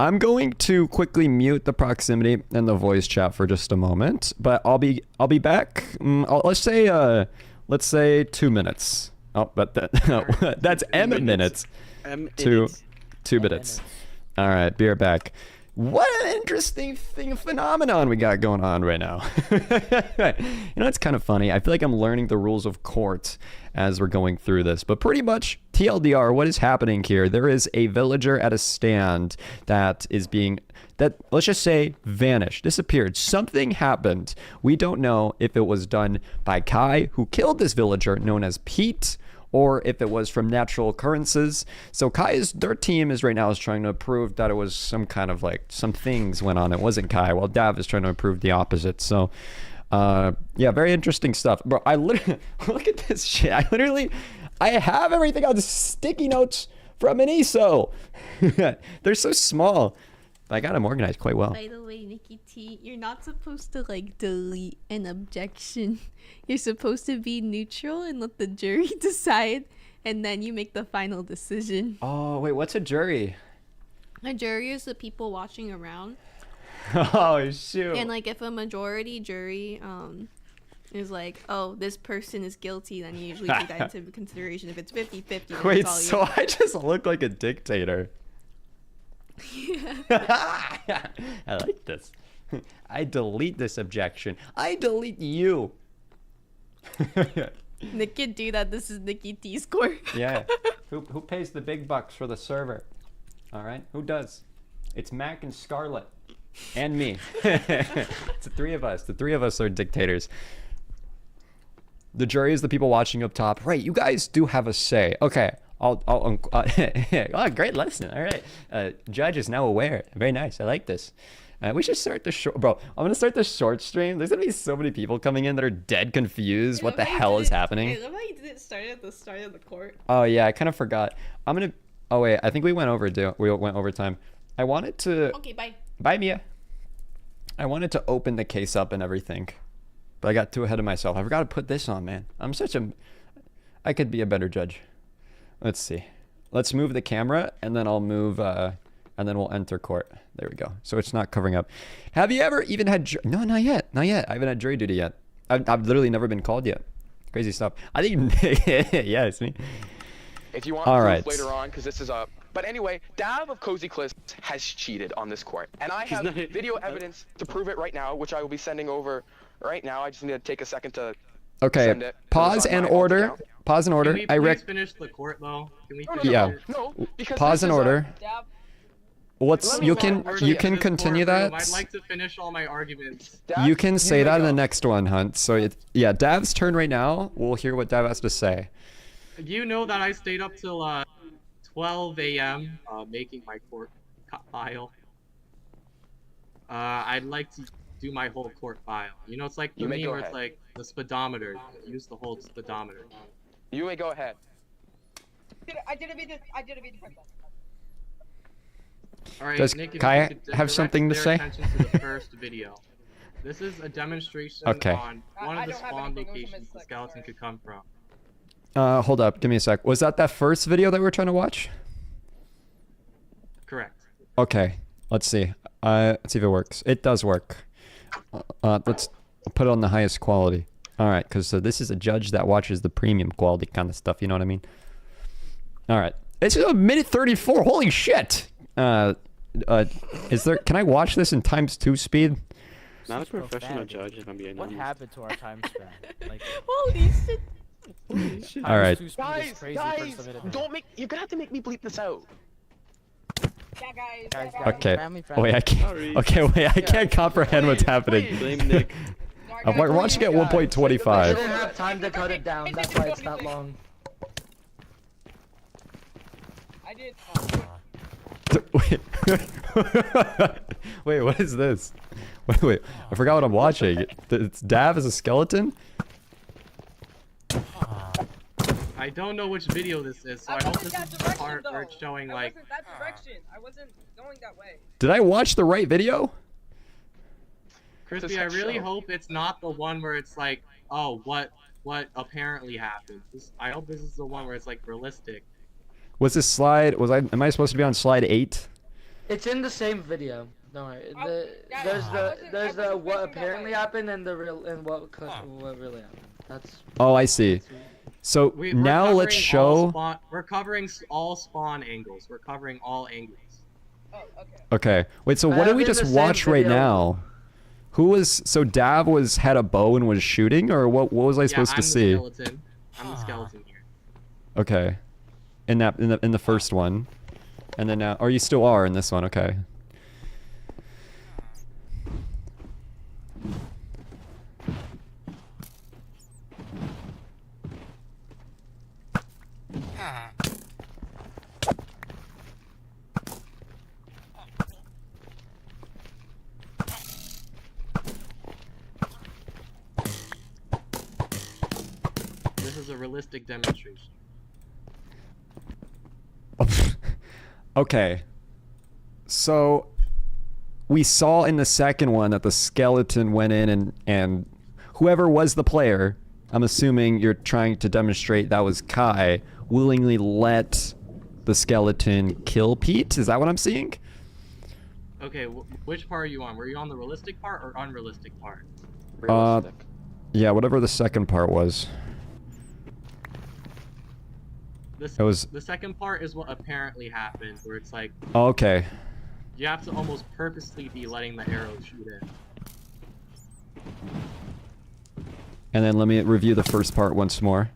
I'm going to quickly mute the proximity and the voice chat for just a moment, but I'll be back. Let's say 2 minutes. Oh, but that's M minutes. Two minutes. All right, be right back. What an interesting phenomenon we got going on right now. It's kind of funny. I feel like I'm learning the rules of court as we're going through this, but pretty much TLDR, what is happening here? There is a villager at a stand that let's just say vanished, disappeared. Something happened. We don't know if it was done by Kai, who killed this villager known as Pete, or if it was from natural occurrences. So their team is right now trying to prove that it was some kind of some things went on. It wasn't Kai, while Dav is trying to prove the opposite. So yeah, very interesting stuff. Bro, I literally, look at this shit. I have everything on sticky notes from an ESO. They're so small. I got them organized quite well. By the way, NickyTea, you're not supposed to delete an objection. You're supposed to be neutral and let the jury decide, and then you make the final decision. Oh, wait, what's a jury? A jury is the people watching around. Oh, shoot. And if a majority jury is oh, this person is guilty, then you usually take that into consideration. If it's 50-50, wait, it's all so I just look like a dictator. I like this. I delete this objection. I delete you. Nick can do that. This is NickyTea's score. Yeah. Who pays the big bucks for the server? All right. Who does? It's Mac and Scarlet. And me. It's the 3 of us. The 3 of us are dictators. The jury is the people watching up top. Right. You guys do have a say. Okay. Oh, great lesson. All right. Judge is now aware. Very nice. I like this. We should start the short. Bro, I'm going to start the short stream. There's going to be so many people coming in that are dead confused. What the hell is happening? I love how you didn't start at the start of the court. Oh, yeah. I kind of forgot. I'm going to... Oh, wait. I think we went over time. I wanted to... Okay, bye. Bye, Mia. I wanted to open the case up and everything, but I got too ahead of myself. I forgot to put this on, man. I could be a better judge. Let's see. Let's move the camera, and then I'll move, and and then we'll enter court. There we go. So it's not covering up. Have you ever even had... No, not yet. Not yet. I haven't had jury duty yet. I've literally never been called yet. Crazy stuff. I think... yeah, it's me. If you want proof later on, because this is a... But anyway, Dav of Cozy Cliffs has cheated on this court. And I have video evidence to prove it right now, which I will be sending over right now. I just need to take a second to send it. Pause and order. Pause and order. Can we please finish the court, though? Can we finish No, because pause and order. What's you can continue that. I'd like to finish all my arguments. You can say that in the next one, Hunt. So yeah, Dav's turn right now. We'll hear what Dav has to say. You know that I stayed up till 12 a.m. Making my court file. I'd like to do my whole court file. You know, it's like the meme where it's like the speedometer. Use the whole speedometer. You may go ahead. I didn't mean to press that. All right, Does Nick, Kai have something to say? Attention to the first video. This is a demonstration on one of the spawn locations the skeleton could come from. Hold up. Give me a sec. Was that first video that we were trying to watch? Correct. Okay. Let's see. Let's see if it works. It does work. Let's put it on the highest quality. All right, because this is a judge that watches the premium quality kind of stuff. You know what I mean? All right. It's a minute 34. Holy shit. Is there? Can I watch this in ×2 speed? Not a professional judge, if I'm being honest. What happened to our time span? Like, Holy shit. All right. Guys, don't make. You're gonna have to make me bleep this out. Yeah, guys. Okay. Family. Wait, I can't. Okay, wait. I can't comprehend what's happening. Blame Nick. I'm watching at 1.25. I didn't have time to cut it down. That's why it's that long. I did. Wait, what is this? Wait, I forgot what I'm watching. It's Dav as a skeleton? I don't know which video this is, so I hope this is the part where it's showing like... I wasn't that direction. I wasn't going that way. Did I watch the right video? Crispy, I really hope it's not the one where it's like, oh, what apparently happened. I hope this is the one where it's like realistic. Was this slide, am I supposed to be on slide 8? It's in the same video. Don't worry. There's the what apparently happened and the real and what really happened. That's. Oh, I see. So now let's show. We're covering all spawn angles. We're covering all angles. Oh, okay. Okay. Wait. So what did we just watch right now? Who was? So Dav had a bow and was shooting, or what? What was I supposed to see? I'm the skeleton here. Okay. In the first one, and then now, or you still are in this one? Okay. This is a realistic demonstration. Okay. So we saw in the second one that the skeleton went in and whoever was the player, I'm assuming you're trying to demonstrate that was Kai, willingly let the skeleton kill Pete? Is that what I'm seeing? Okay, which part are you on? Were you on the realistic part or unrealistic part? Realistic. Yeah, whatever the second part was. The second part is what apparently happened, where it's like... Oh, okay. You have to almost purposely be letting the arrow shoot in. And then let me review the first part once more.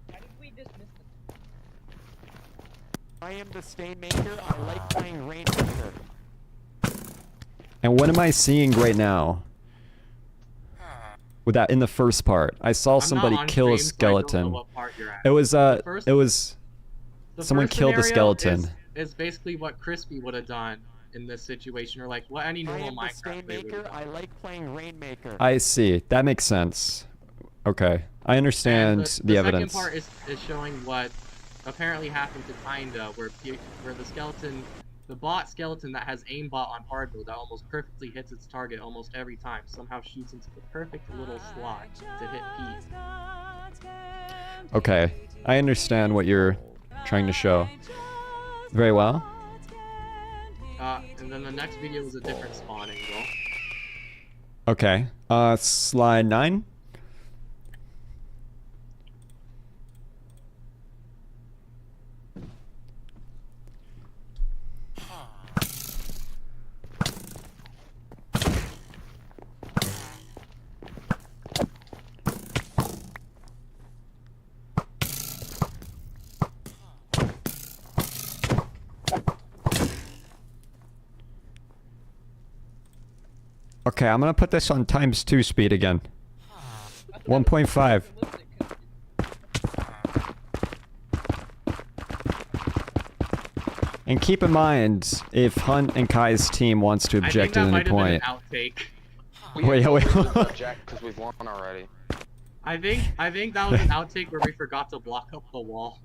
I am the stain maker. I like playing rainmaker. And what am I seeing right now? With that in the first part, I saw somebody kill a skeleton. It was someone killed a skeleton. Is basically what Crispy would have done in this situation, or like what any normal Minecraft player would have done. I like playing rainmaker. I see. That makes sense. Okay, I understand the evidence. The second part is showing what apparently happened to Kinda, where the skeleton, the bot skeleton that has aimbot on hard mode that almost perfectly hits its target almost every time, somehow shoots into the perfect little slot to hit Pete. Okay, I understand what you're trying to show. Very well. And then the next video was a different spawn angle. Okay. Slide 9. Okay, I'm gonna put this on ×2 speed again. 1.5. And keep in mind, if Hunt and Kai's team wants to object at any point. Wait. Object because we've won already. I think that was an outtake where we forgot to block up the wall.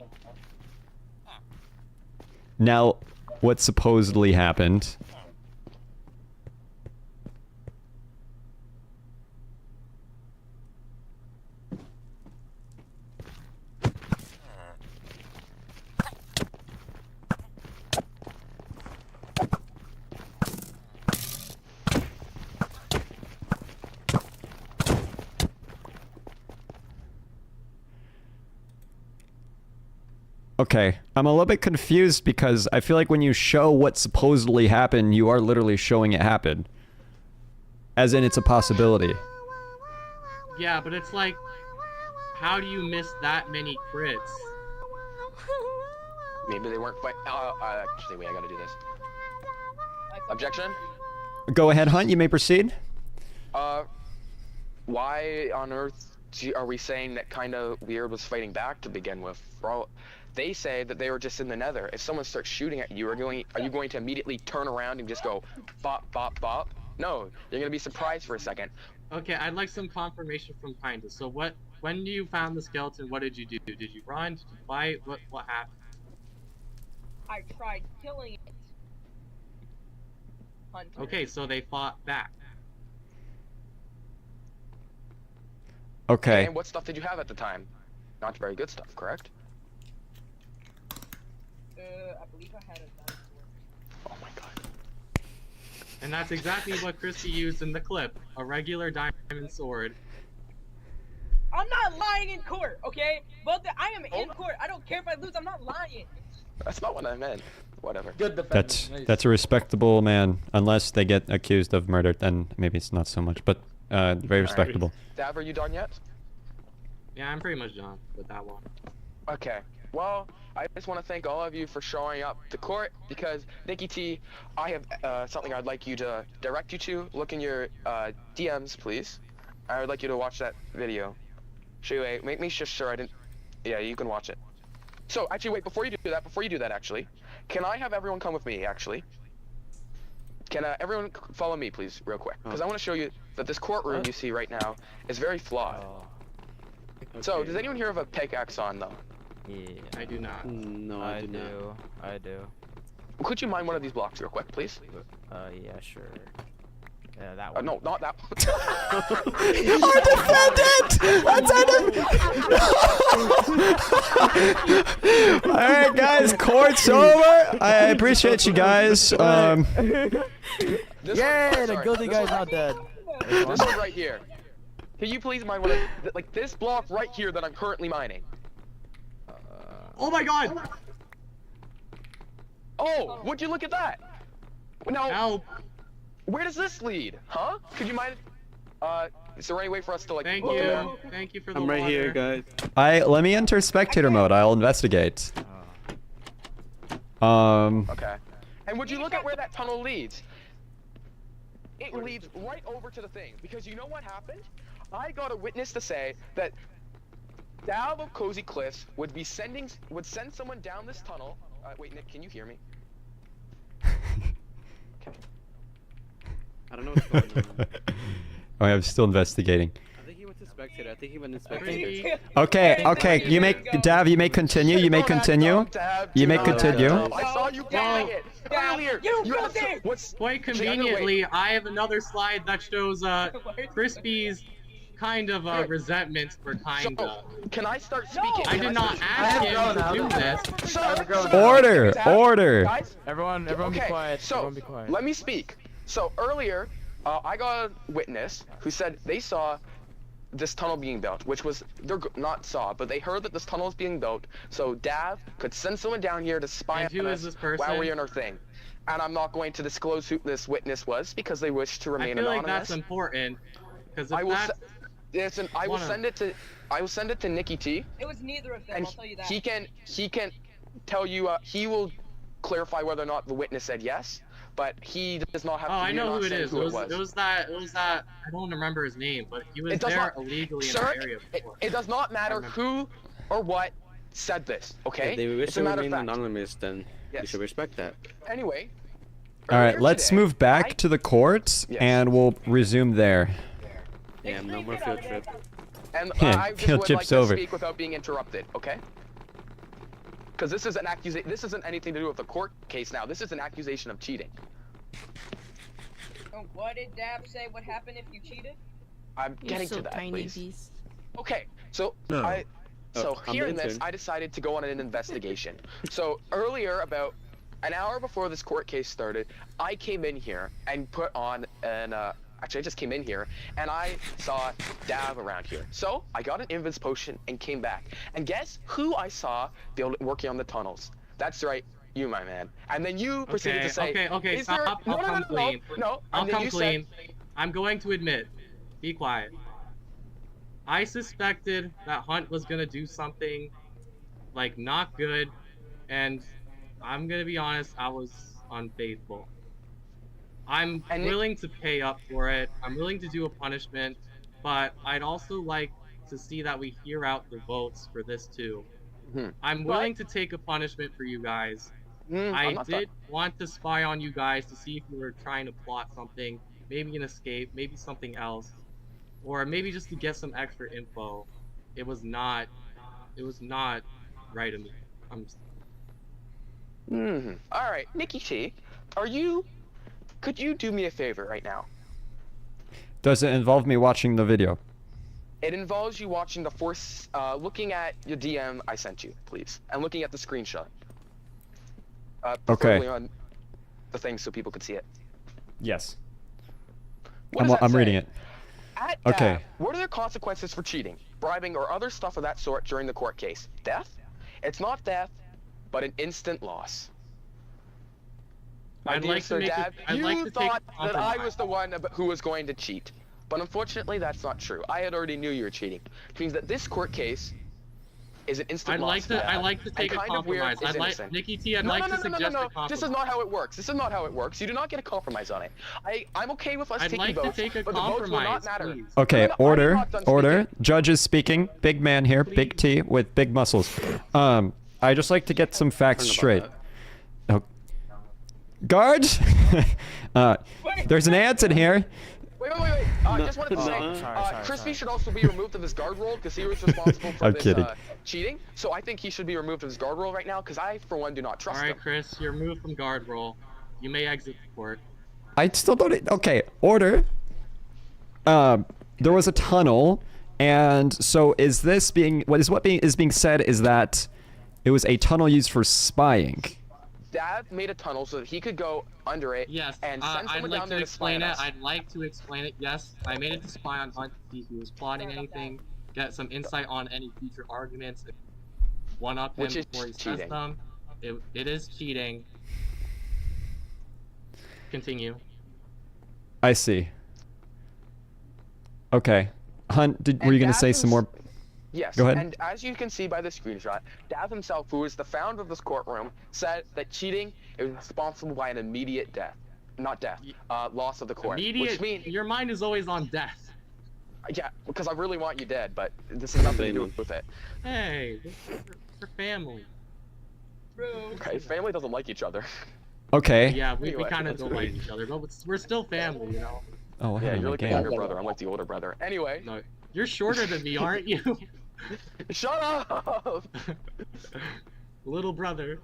Now, what supposedly happened? Okay, I'm a little bit confused because I feel like when you show what supposedly happened, you are literally showing it happen. As in, it's a possibility. Yeah, but it's like, how do you miss that many crits? Maybe they weren't quite. Actually, wait, I gotta do this. Objection? Go ahead, Hunt, you may proceed. Why on earth are we saying that kind of weird was fighting back to begin with? Bro, they say that they were just in the nether. If someone starts shooting at you, are you going to immediately turn around and just go bop, bop, bop? No, you're gonna be surprised for a second. Okay, I'd like some confirmation from Kinda. So when you found the skeleton, what did you do? Did you run? Did you fight? What happened? I tried killing it. Hunter. Okay, so they fought back. Okay. And what stuff did you have at the time? Not very good stuff, correct? I believe I had a dinosaur. Oh my god. And that's exactly what Christy used in the clip. A regular diamond sword. I'm not lying in court, okay? But I am in court. I don't care if I lose. I'm not lying. That's not what I meant. Whatever. Good defense. That's a respectable man, unless they get accused of murder, then maybe it's not so much, but very respectable. Dab, are you done yet? Yeah, I'm pretty much done with that one. Okay. Well, I just want to thank all of you for showing up to court because, NickyTea, I have something I'd like you to direct you to. Look in your DMs, please. I would like you to watch that video. Wait, make me just sure I didn't... Yeah, you can watch it. So, actually, wait, before you do that, actually, can I have everyone come with me, actually? Can everyone follow me, please, real quick? Because I want to show you that this courtroom you see right now is very flawed. Okay. So, does anyone here have a pickaxe on, though? Yeah. I do not. No, I do. I do. Could you mine one of these blocks real quick, please? Yeah, sure. Yeah, that one. No, not that one. Our defendant! Alright, guys, court's over. I appreciate you guys. Yay, the guilty guy's not dead. This one right here. Can you please mine one of, like, this block right here that I'm currently mining? Oh my god! Oh, would you look at that? Now, Help! where does this lead? Huh? Could you mine? Is there any way for us to, like... Thank look you. at Thank you for the I'm right here, water. guys. Let me enter spectator mode. I'll investigate. Okay. And would you look at where that tunnel leads? It leads right over to the thing. Because you know what happened? I got a witness to say that Dab of Cozy Cliffs would send someone down this tunnel. Wait, Nick, can you hear me? Okay. I don't know what's going on. Oh, I'm still investigating. I think he went to spectator. I think he went to spectator. Okay, you may, Dav, you may continue, you may continue. You may continue. I saw you getting it earlier. Quite conveniently, I have another slide that shows Crispy's kind of resentment for kinda. So, can I start speaking? I did not ask him to do this. Order! Order! Guys, Everyone be quiet. So, Everyone be quiet. let me speak. So, earlier, I got a witness who said they saw this tunnel being built, which was, not saw, but they heard that this tunnel is being built, so Dav could send someone down here to spy And who on is us this person? while we're in our thing. And I'm not going to disclose who this witness was because they wish to remain I feel anonymous. like that's important. Because I if will, that's... I will send it to NickyTea. It was neither of them, And I'll tell you that. he can tell you, he will clarify whether or not the witness said yes, but he does not have to. Oh, I know who it is. It was was. that. I don't remember his name, but he was It does there not- illegally in Sir, the area before. it does not matter who or what said this, okay? If they wish It's a to matter of remain fact. anonymous, then you Yes. should respect that. Anyway. Alright, earlier let's today, move back to the court, Yes. and we'll resume there. Yeah, no more field trip. And Yeah, I just field would trip's like to over. speak without being interrupted, okay? Because this is an accusation. This isn't anything to do with the court case now. This is an accusation of cheating. Oh, what did Dab say? What happened if you cheated? I'm You're getting so to that, tiny, please. beast. Okay, so No. I'm here the in this, intern. I decided to go on an investigation. So earlier, about an hour before this court case started, I came in here and put on an actually I just came in here and I saw Dav around here. So I got an invis potion and came back. And guess who I saw working on the tunnels? That's right, you, my man. And then you proceeded to say, Okay, "Is there-" stop. No, I'll no, no, come no, clean. no. I'll And then come you clean. said, I'm going to admit. Be quiet. I suspected that Hunt was gonna do something, like, not good, and I'm gonna be honest, I was unfaithful. I'm And willing to pay up for it. I'm willing to do a punishment, but I'd also like to see that we hear out the votes for this too. I'm willing to take a punishment for you guys. I'm I not did want to spy on you guys to see if you were trying to plot something, maybe an escape, maybe something else, or maybe just to get some extra info. It was not right of me. All right, NickyTea, could you do me a favor right now? Does it involve me watching the video? It involves you watching the force, looking at your DM I sent you, please, and looking at the screenshot. Preferably on the thing so people could see it. Yes. What does that I'm say? reading it. At Okay. DAB, what are the consequences for cheating, bribing, or other stuff of that sort during the court case? Death? It's not death, but an instant loss. My I'd dear like to Sir make a- Dad, I'd you like to take thought a that I compromise. was the one who was going to cheat. But unfortunately, that's not true. I had already knew you were cheating. Which means that this court case is an instant I'd loss. like for to Dad, take and a kind of weird compromise. is I'd like innocent. NickyTea, I'd No, like no, to no, no, suggest no, a no. compromise. This is not how it works. This is not how it works. You do not get a compromise on it. I'm okay with us I'd taking like to votes, take a but the votes will not compromise, matter. please. Okay, No, no, I'm order, not done order. speaking. Judge is speaking. Big man here, big T with big muscles. I just like to get some facts straight. Oh. Guards! There's an ant in here. Wait. I just wanted to say, sorry, Crispy should also be removed of his guard role because he was responsible for I'm this kidding. cheating. So I think he should be removed of his guard role right now because I, for one, do not trust Alright, him. Chris, you're moved from guard role. You may exit the court. I still don't. Okay, order. There was a tunnel, and so is this being what is being said is that it was a tunnel used for spying. Dad made a tunnel so that he could go under it Yes, and send I'd someone like down to there to spy explain on it. us. I'd like to explain it. Yes, I made it to spy on Hunt to see if he was plotting anything, get some insight on any future arguments, one up him Which is before he says cheating. them. It is cheating. Continue. I see. Okay, Hunt, were you gonna say some more? Yes, Go ahead. and as you can see by the screenshot, Dav himself, who is the founder of this courtroom, said that cheating is responsible by an immediate death. Not death, loss of the court. Immediate. Which means, Your mind is always on death. yeah, because I really want you dead, but this has nothing to do with it. Hey, this is for family. Bro. Okay, family doesn't like each other. Okay. Yeah, we Anyway, kind of that's don't great. like each other, but we're still family, you know. Oh, I Yeah, have you're a like the game. younger brother, I'm like the older brother. Anyway, No, you're shorter than me, aren't you? shut up! Little brother.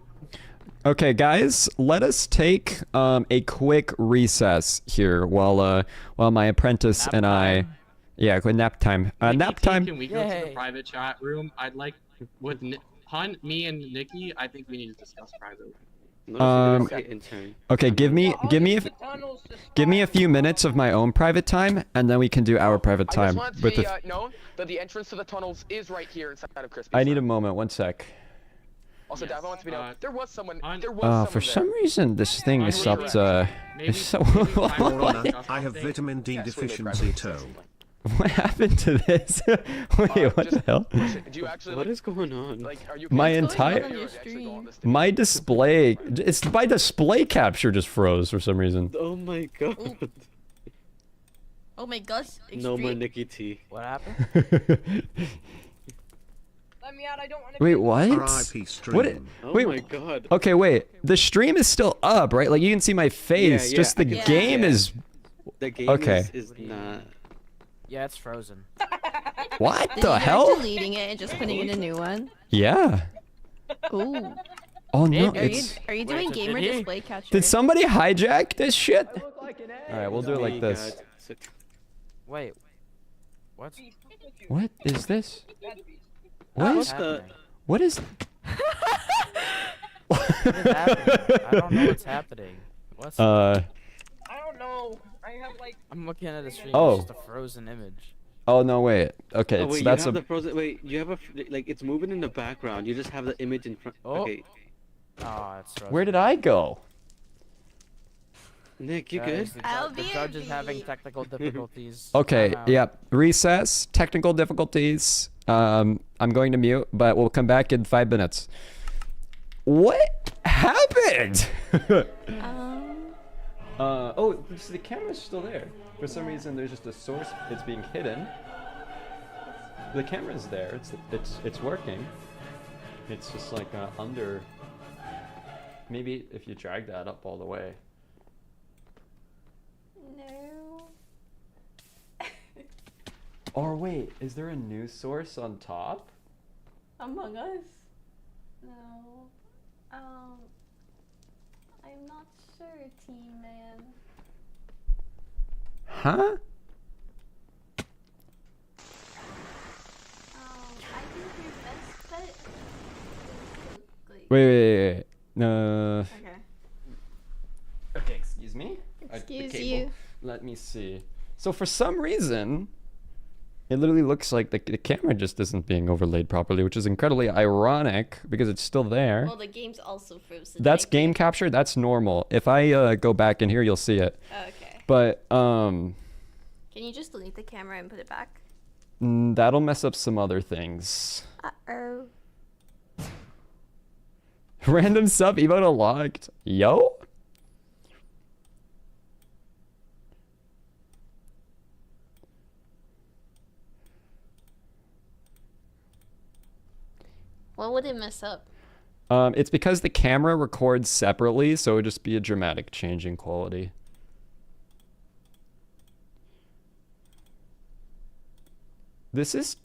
Okay, guys, let us take a quick recess here while my apprentice and I Yeah, good nap time. Nap NickyTea, time. Can we go to Yay. the private chat room? I'd like with Hunt, me, and Nikki. I think we need to discuss privately. Intern. Okay, give me a few minutes of my own private time, and then we can do our private I time. just want to With be the... known that the entrance to the tunnels is right here inside of Crispy's. I need a moment. One sec. Also, Yes, Dav, I want to be known. There was someone. Hunt- There was someone For there. some reason, this thing is Maybe- up to... maybe- It's so... maybe Hold privately on, discuss I have something. vitamin D Yes, we made deficiency private toe. What happened to this? Wait, what the hell? Do you actually What like, is going on? like? Are you? My What's going on entire... on your stream? My display... It's my display capture just froze for some reason. Oh my god. Oh my gosh. No more Extreme. NickyTea. What happened? Let me out. I don't want to. Wait, what? R.I.P. stream. What? Oh Wait. my god. Okay, wait. The stream is still up, right? Like you can see my face. Yeah, Just I the can see game that. is. The game Okay. is not. Yeah, it's frozen. What Did the you hell? guys deleting it and just putting in a new one? Yeah. Ooh. Oh no, Are you it's. are you doing Wait, so gamer did he? display capture? Did somebody hijack this shit? All right, we'll do it like Me, this. God. So- Wait. What? What is this? What's What is? happening? What is? What is happening? I don't know what's happening. What's? I don't know. I have like. I'm looking at a stream. Oh. It's just a frozen image. Oh no, wait. Okay, Oh, so wait, that's you a. have the frozen. Wait, you have like it's moving in the background. You just have the image in front. Oh. Okay, Oh, it's frozen. Where did I go? Nick, you Guys, good? The, I'll the be judge is having busy. technical difficulties. Okay, I'm out. yep. Recess. Technical difficulties. I'm going to mute, but we'll come back in 5 minutes. What happened? Oh, so the camera's still there. For some reason, there's just a source. It's being hidden. The camera's there. It's working. It's just like under. Maybe if you drag that up all the way. No. Or wait, is there a news source on top? Among Us? No. I'm not sure, Team Man. Huh? I think your best bet is to, like... Wait. No. Okay. Okay, excuse me. Excuse the you. cable. Let me see. So for some reason, it literally looks like the camera just isn't being overlaid properly, which is incredibly ironic because it's still there. Well, the game's also frozen. That's thank you. game capture. That's normal. If I go back in here, you'll see it. Okay. But Can you just delete the camera and put it back? that'll mess up some other things. Uh-oh. Random sub emote unlocked. Yo. What would it mess up? It's because the camera records separately, so it would just be a dramatic change in quality. This is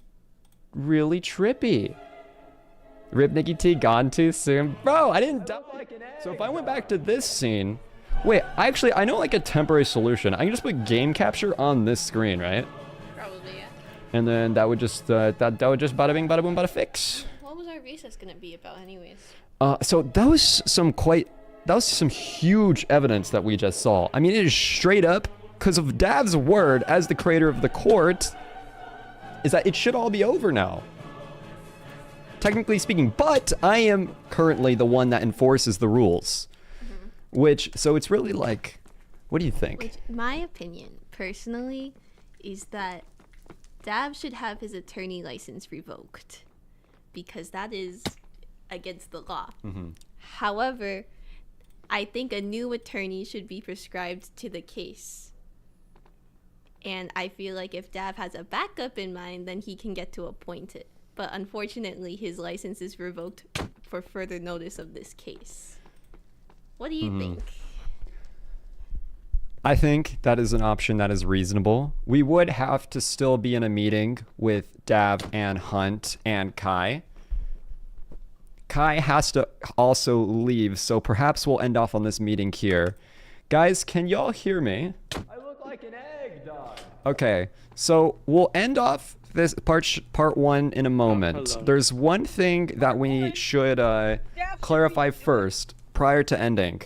really trippy. Rip NickyTea gone too soon. Bro, I didn't die like an egg. So if I went back to this scene... Wait, I know like a temporary solution. I can just put game capture on this screen, right? Probably, yeah. And then that would just, that would just bada bing, bada boom, bada fix. What was our recess gonna be about anyways? So that was some huge evidence that we just saw. I mean, it is straight up, because of Dav's word as the creator of the court, is that it should all be over now. Technically speaking, but I am currently the one that enforces the rules. So it's really like, what do you think? Which, my opinion, personally, is that Dav should have his attorney license revoked. Because that is against the law. However, I think a new attorney should be prescribed to the case. And I feel like if Dav has a backup in mind, then he can get to appoint it. But unfortunately, his license is revoked for further notice of this case. What do you think? I think that is an option that is reasonable. We would have to still be in a meeting with Dav and Hunt and Kai. Kai has to also leave, so perhaps we'll end off on this meeting here. Guys, can y'all hear me? I look like an egg, Okay, so we'll end off this part 1 in a moment. hello. There's one thing that we should clarify first prior to ending.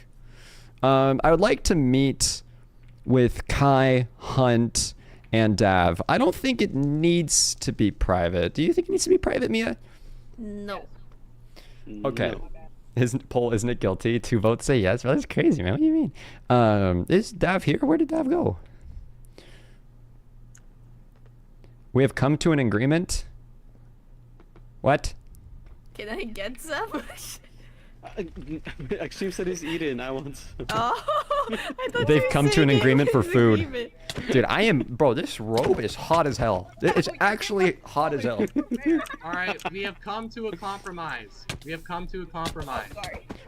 I would like to meet with Kai, Hunt, and Dav. I don't think it needs to be private. Do you think it needs to be private, Mia? No. Okay. Isn't it guilty? 2 votes say yes. Well, that's crazy, man. What do you mean? Is Dav here? Where did Dav go? We have come to an agreement. What? Can I get some? Extreme said he's eating. I want some. Oh, I thought They've you were come to saying an it agreement for was food. agreement. Dude, bro, this robe is hot as hell. It's actually hot as hell. Alright, we have come to a compromise.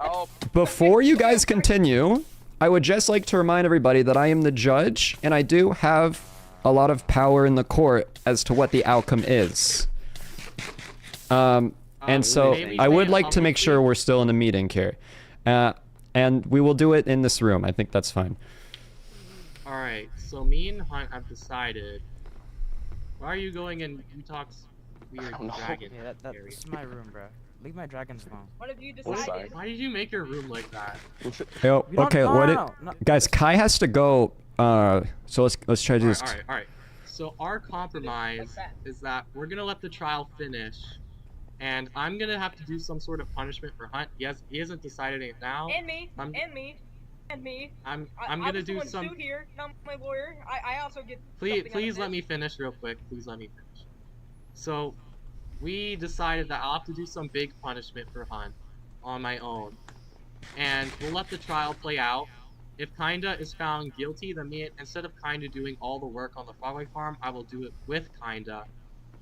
Oh, Before you guys continue, I would just like to remind everybody that I am the judge, and I do have a lot of power in the court as to what the outcome is. And so I would like to make sure we're still in a meeting here. And we will do it in this room. I think that's fine. Alright, so me and Hunt have decided. Why are you going in Utah's weird dragon Yeah, area? that's my room, bro. Leave my dragons alone. What have you What's decided? that? Why did you make your room like that? Yo, We don't- okay, no. guys, Kai has to go. So let's try to do this. Alright. So our compromise is that we're gonna let the trial finish, and I'm gonna have to do some sort of punishment for Hunt. He hasn't decided it now. And me. I'm- And me. And me. I'm I'm gonna the do one some. sued here, not my lawyer. I also get. Please let me finish real quick. Please let me finish. So, we decided that I'll have to do some big punishment for Hunt on my own, and we'll let the trial play out. If Kinda is found guilty, then me, instead of Kinda doing all the work on the Frogway farm, I will do it with Kinda.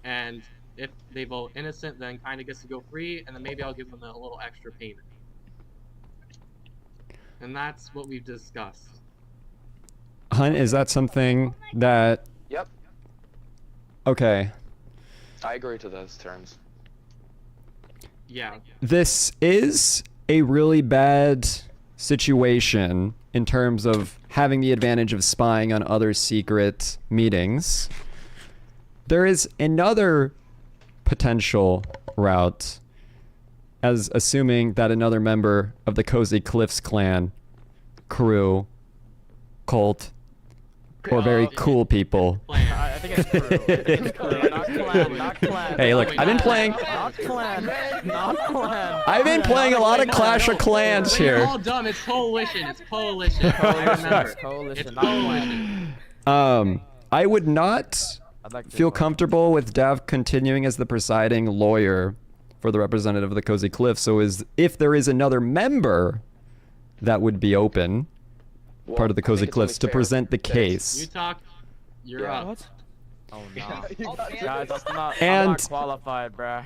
And if they vote innocent, then Kinda gets to go free, and then maybe I'll give them a little extra payment. And that's what we've discussed. Hunt, is that something that? Yep, Okay. I agree to those terms. Yeah. This is a really bad situation in terms of having the advantage of spying on other secret meetings. There is another potential route, as assuming that another member of the Cozy Cliffs clan, crew, cult, or very cool people. I think it's crew. It's crew. Not clan. Not clan. Hey, look, I've been playing. Not clan. Not clan. I've been playing a lot of Clash of Clans But you're here. all dumb. It's coalition. It's coalition. I remember. Coalition. It's Not coalition. clan. I would not I'd like to feel comfortable with Dav continuing as the presiding lawyer for the representative of the Cozy Cliff. So if there is another member that would be open, Well, part of the I think Cozy it's Cliffs, only to fair present the that case. You talk. You're Yeah. up. What? Oh no. Oh, Guys, that's not. I'm And- not qualified, bruh.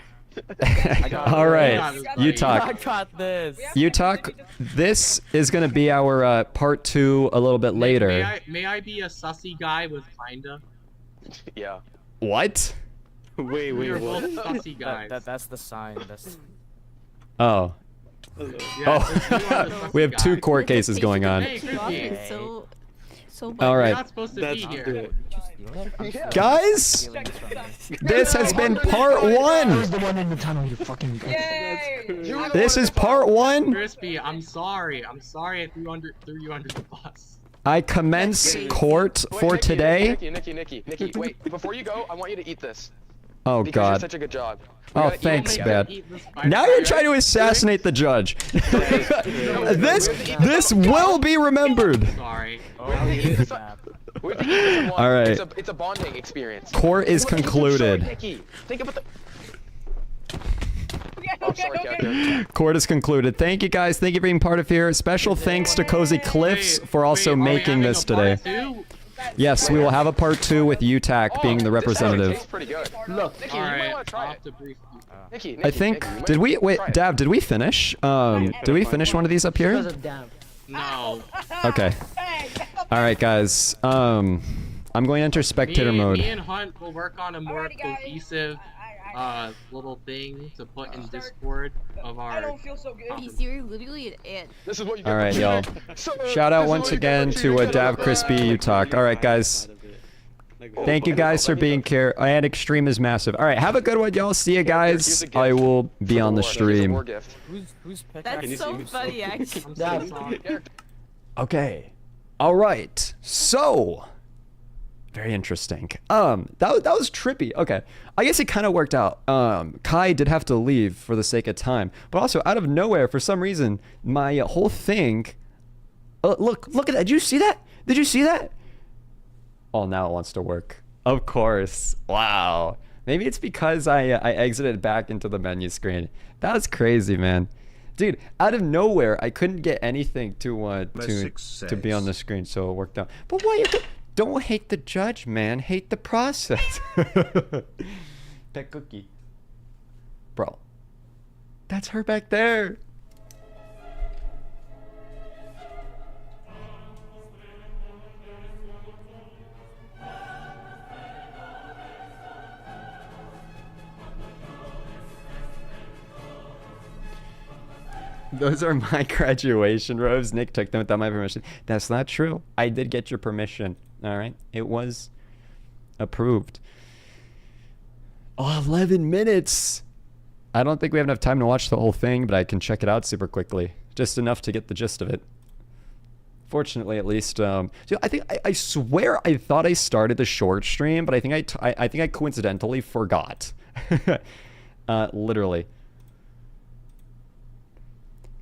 All right, you I talk. got this. You talk. This is going to be our part 2 a little bit later. May I be a sussy guy with Kinda? Yeah. What? Wait, We were what? both sussy guys. That's the sign. That's. Oh. Yeah, Oh. since you are the sussy We have 2 guy. court cases going on. Hey, Creepy. So All You're right. not supposed to That's be here. good. Guys, this has been part 1. the one in the tunnel, you fucking. Yay! This is part 1. Crispy, I'm sorry. I'm sorry I threw you under the bus. I commence court Wait, for Nicky, today. Nicky, wait, before you go, I want you to eat this. Oh Because you did God. such a good job. Oh, gotta eat thanks, it Bad. Eat this spider Now you're bite. trying to assassinate the judge. This will be remembered. Sorry. We have to eat this- we have to eat this in one. All right. It's a bonding experience. Court is concluded. Nicky, think about the. Okay, Oh, sorry, Captain. Court is concluded. Thank you guys. Thank you for being part of here. Special thanks to Cozy Cliffs for also making this today. Yes, we will have a part 2 with UTAC being the representative. Tastes pretty good. Look, Nicky, you might Alright, want to try I'll it. have to brief you. Nicky, I think. Nicky, Did we wait, try it. Dav? Did we finish? Did we finish one of these up here? No. Okay. All right, guys. I'm going to enter spectator mode. Me and Hunt will work on a more Alrighty, guys. cohesive little thing to put in Discord of I our. don't feel so good. He's you're literally an ant. This is what you get All right, for y'all. cheating. So, Shout out this is once what you get again for to cheating. Dav Crispy. You talk. All right, guys. Thank you guys for being here. And Extreme is massive. All right, have a good one, y'all. See you guys. I will be on the stream. Who's picking? That's so funny, actually. Okay. All right. So, very interesting. That was trippy. Okay. I guess it kind of worked out. Kai did have to leave for the sake of time, but also out of nowhere, for some reason, my whole thing. Look at that. Did you see that? Did you see that? Oh, now it wants to work. Of course. Wow. Maybe it's because I exited back into the menu screen. That was crazy, man. Dude, out of nowhere, I couldn't get anything to be on the screen, so it worked out. But why? Don't hate the judge, man. Hate the process. That cookie. Bro. That's her back there. Those are my graduation robes. Nick took them without my permission. That's not true. I did get your permission. All right. It was approved. Oh, 11 minutes. I don't think we have enough time to watch the whole thing, but I can check it out super quickly. Just enough to get the gist of it. Fortunately, at least. Dude, I swear I thought I started the short stream, but I think I coincidentally forgot. Literally.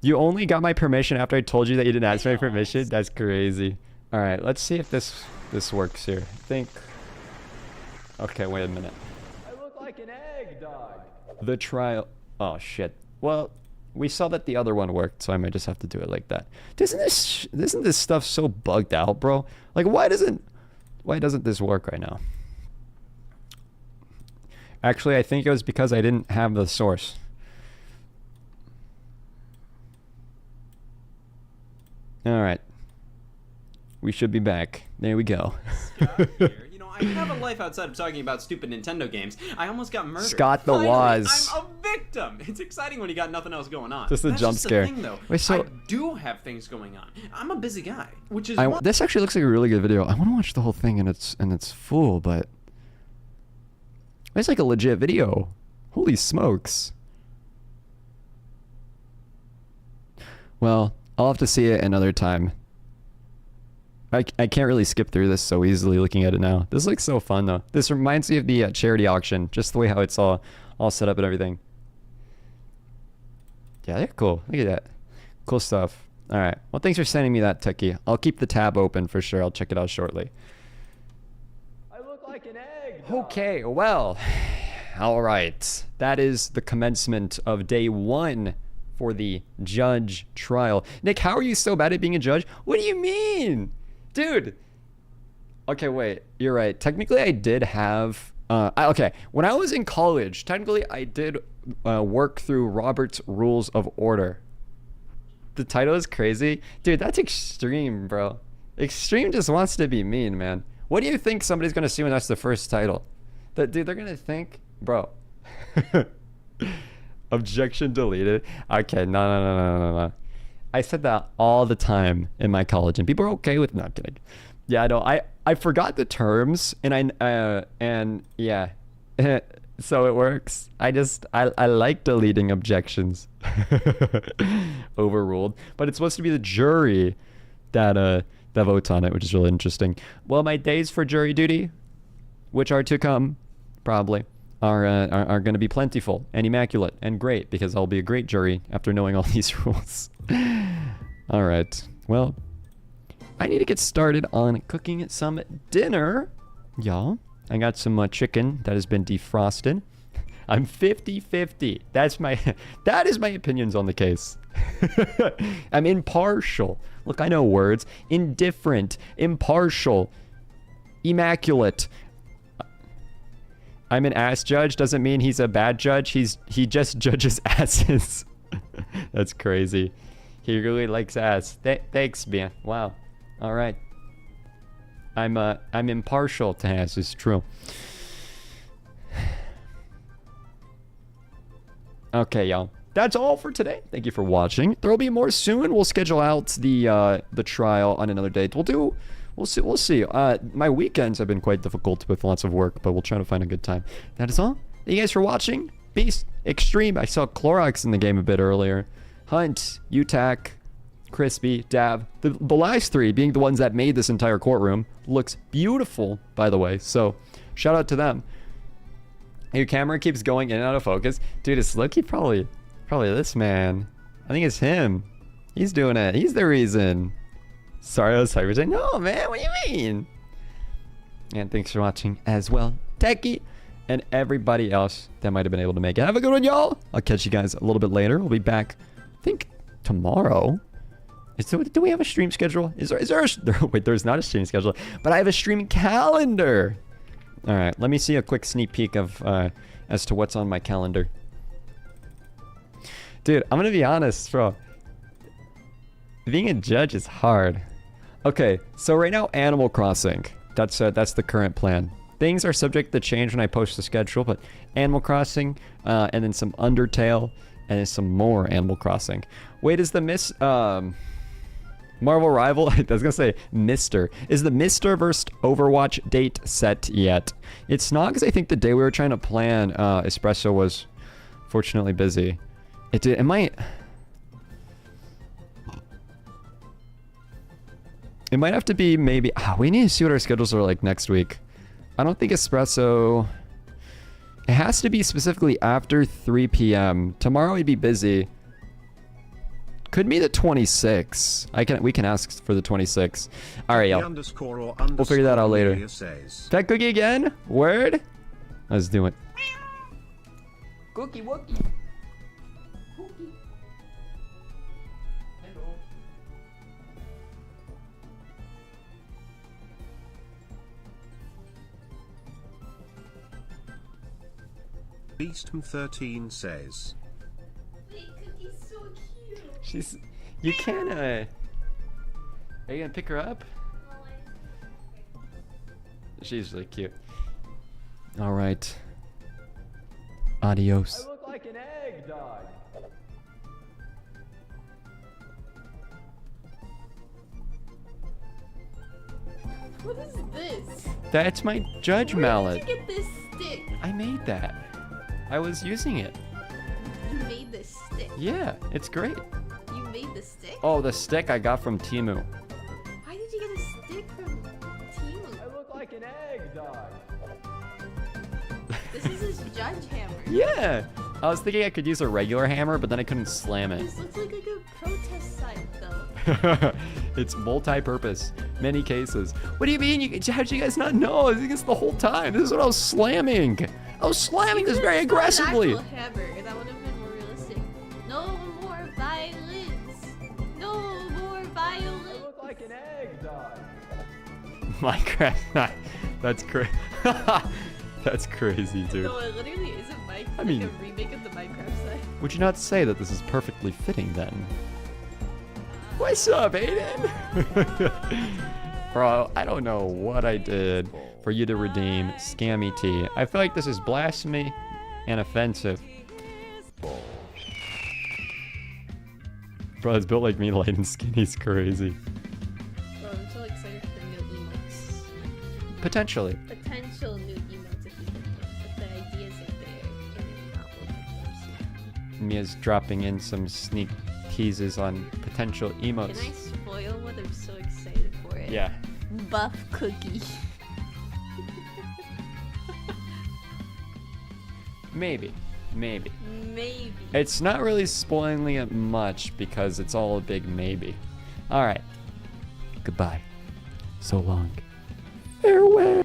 You only got my permission after I told you that you didn't ask my permission? That's crazy. All right, let's see if this works here. I think. Okay, wait a minute. I look like an egg, dog. The trial. Oh shit. Well, we saw that the other one worked, so I might just have to do it like that. Isn't this stuff so bugged out, bro? Like, why doesn't this work right now? Actually, I think it was because I didn't have the source. All right. We should be back. There we go. Scott here. You know, I have a life outside of talking about stupid Nintendo games. I almost got murdered. Scott the Waz. I'm a victim. It's exciting when you got nothing else going on. Just a jump scare. The thing, though. Wait, so I do have things going on. I'm a busy guy, which is this actually looks like a really good video. I want to watch the whole thing in its full, but it's like a legit video. Holy smokes. Well, I'll have to see it another time. I can't really skip through this so easily looking at it now. This looks so fun though. This reminds me of the charity auction, just the way how it's all set up and everything. Yeah, they're cool. Look at that. Cool stuff. All right. Well, thanks for sending me that, Techie. I'll keep the tab open for sure. I'll check it out shortly. I look like an egg. Okay, well, all right. That is the commencement of day 1 for the judge trial. Nick, how are you so bad at being a judge? What do you mean? Dude. Okay, wait. You're right. Technically, I did have... okay, when I was in college, technically, I did work through Robert's Rules of Order. The title is crazy. Dude, that's Extreme, bro. Extreme just wants to be mean, man. What do you think somebody's going to see when that's the first title? Dude, they're going to think... Bro. Objection deleted. Okay, no. I said that all the time in my college, and people are okay with not kidding. Yeah, no, I forgot the terms, and yeah, so it works. I like deleting objections. Overruled, but it's supposed to be the jury that votes on it, which is really interesting. Well, my days for jury duty, which are to come, probably. Are going to be plentiful and immaculate and great because I'll be a great jury after knowing all these rules. All right. Well, I need to get started on cooking some dinner, y'all. I got some chicken that has been defrosted. I'm 50-50. That is my opinions on the case. I'm impartial. Look, I know words. Indifferent, impartial, immaculate. I'm an ass judge doesn't mean he's a bad judge. He just judges asses. That's crazy. He really likes ass. Thanks, man. Wow. All right. I'm impartial to asses. True. Okay, y'all. That's all for today. Thank you for watching. There will be more soon. We'll schedule out the trial on another date. We'll We'll see. We'll see. My weekends have been quite difficult with lots of work, but we'll try to find a good time. That is all. Thank you guys for watching. Beast, Extreme. I saw Clorox in the game a bit earlier. Hunt, UTAC, Crispy, Dab. The last three being the ones that made this entire courtroom. Looks beautiful, by the way. So, shout out to them. Your camera keeps going in and out of focus. Dude, it's Loki probably this man. I think it's him. He's doing it. He's the reason. Sorry, I was saying, no, man, what do you mean? And thanks for watching as well, Techie, and everybody else that might have been able to make it. Have a good one, y'all. I'll catch you guys a little bit later. We'll be back, I think, tomorrow. Do we have a stream schedule? Is there a, wait, there's not a stream schedule, but I have a stream calendar. All right, let me see a quick sneak peek of as to what's on my calendar. Dude, I'm gonna be honest, bro. Being a judge is hard. Okay, so right now, Animal Crossing. That's the current plan. Things are subject to change when I post the schedule, but Animal Crossing, and then some Undertale, and then some more Animal Crossing. Wait, is the Marvel Rival, I was gonna say Mr. Is the Mr. vs. Overwatch date set yet? It's not, because I think the day we were trying to plan Espresso was fortunately busy. It might have to be maybe, we need to see what our schedules are like next week. I don't think Espresso, it has to be specifically after 3 p.m. Tomorrow we'd be busy. Could be the 26th. We can ask for the 26th. All right, y'all. We'll figure that out later. Pet Cookie again? Word? Let's do it. Cookie Wookie. Cookie. Hello. Beast13 says. You can, are you gonna pick her up? She's really cute. All right. Adios. I look like an egg, dog. What is this? That's my judge mallet. Where did you get this stick? I made that. I was using it. You made this stick? Yeah, it's great. You made the stick? Oh, the stick I got from Temu. Why did you get a stick from Temu? I look like an egg, dog. This is his judge hammer. Yeah. I was thinking I could use a regular hammer, but then I couldn't slam it. This looks like a good protest sign, though. It's multi-purpose. Many cases. What do you mean? How'd you guys not know? I think it's the whole time. This is what I was slamming. I was slamming this very aggressively. An actual hammer. That would have been more realistic. No more violence. No more violence. I look like an egg, dog. Minecraft. That's crazy. That's crazy, dude. No, it literally isn't Minecraft. I mean, like a remake of the Minecraft side. Would you not say that this is perfectly fitting then? What's up, Aiden? Bro, I don't know what I did for you to redeem Scammy Tea. I feel like this is blasphemy and offensive. Bro, it's built like me, light and skinny's crazy. Bro, I'm so excited for new emotes. Potentially. Potential new emotes if you can but the ideas are there. Can you not look at those? Mia's dropping in some sneak teases on potential emotes. Can I spoil what I'm so excited for it? Yeah. Buff cookie. Maybe. Maybe. Maybe. It's not really spoiling it much because it's all a big maybe. Alright. Goodbye. So long. Farewell.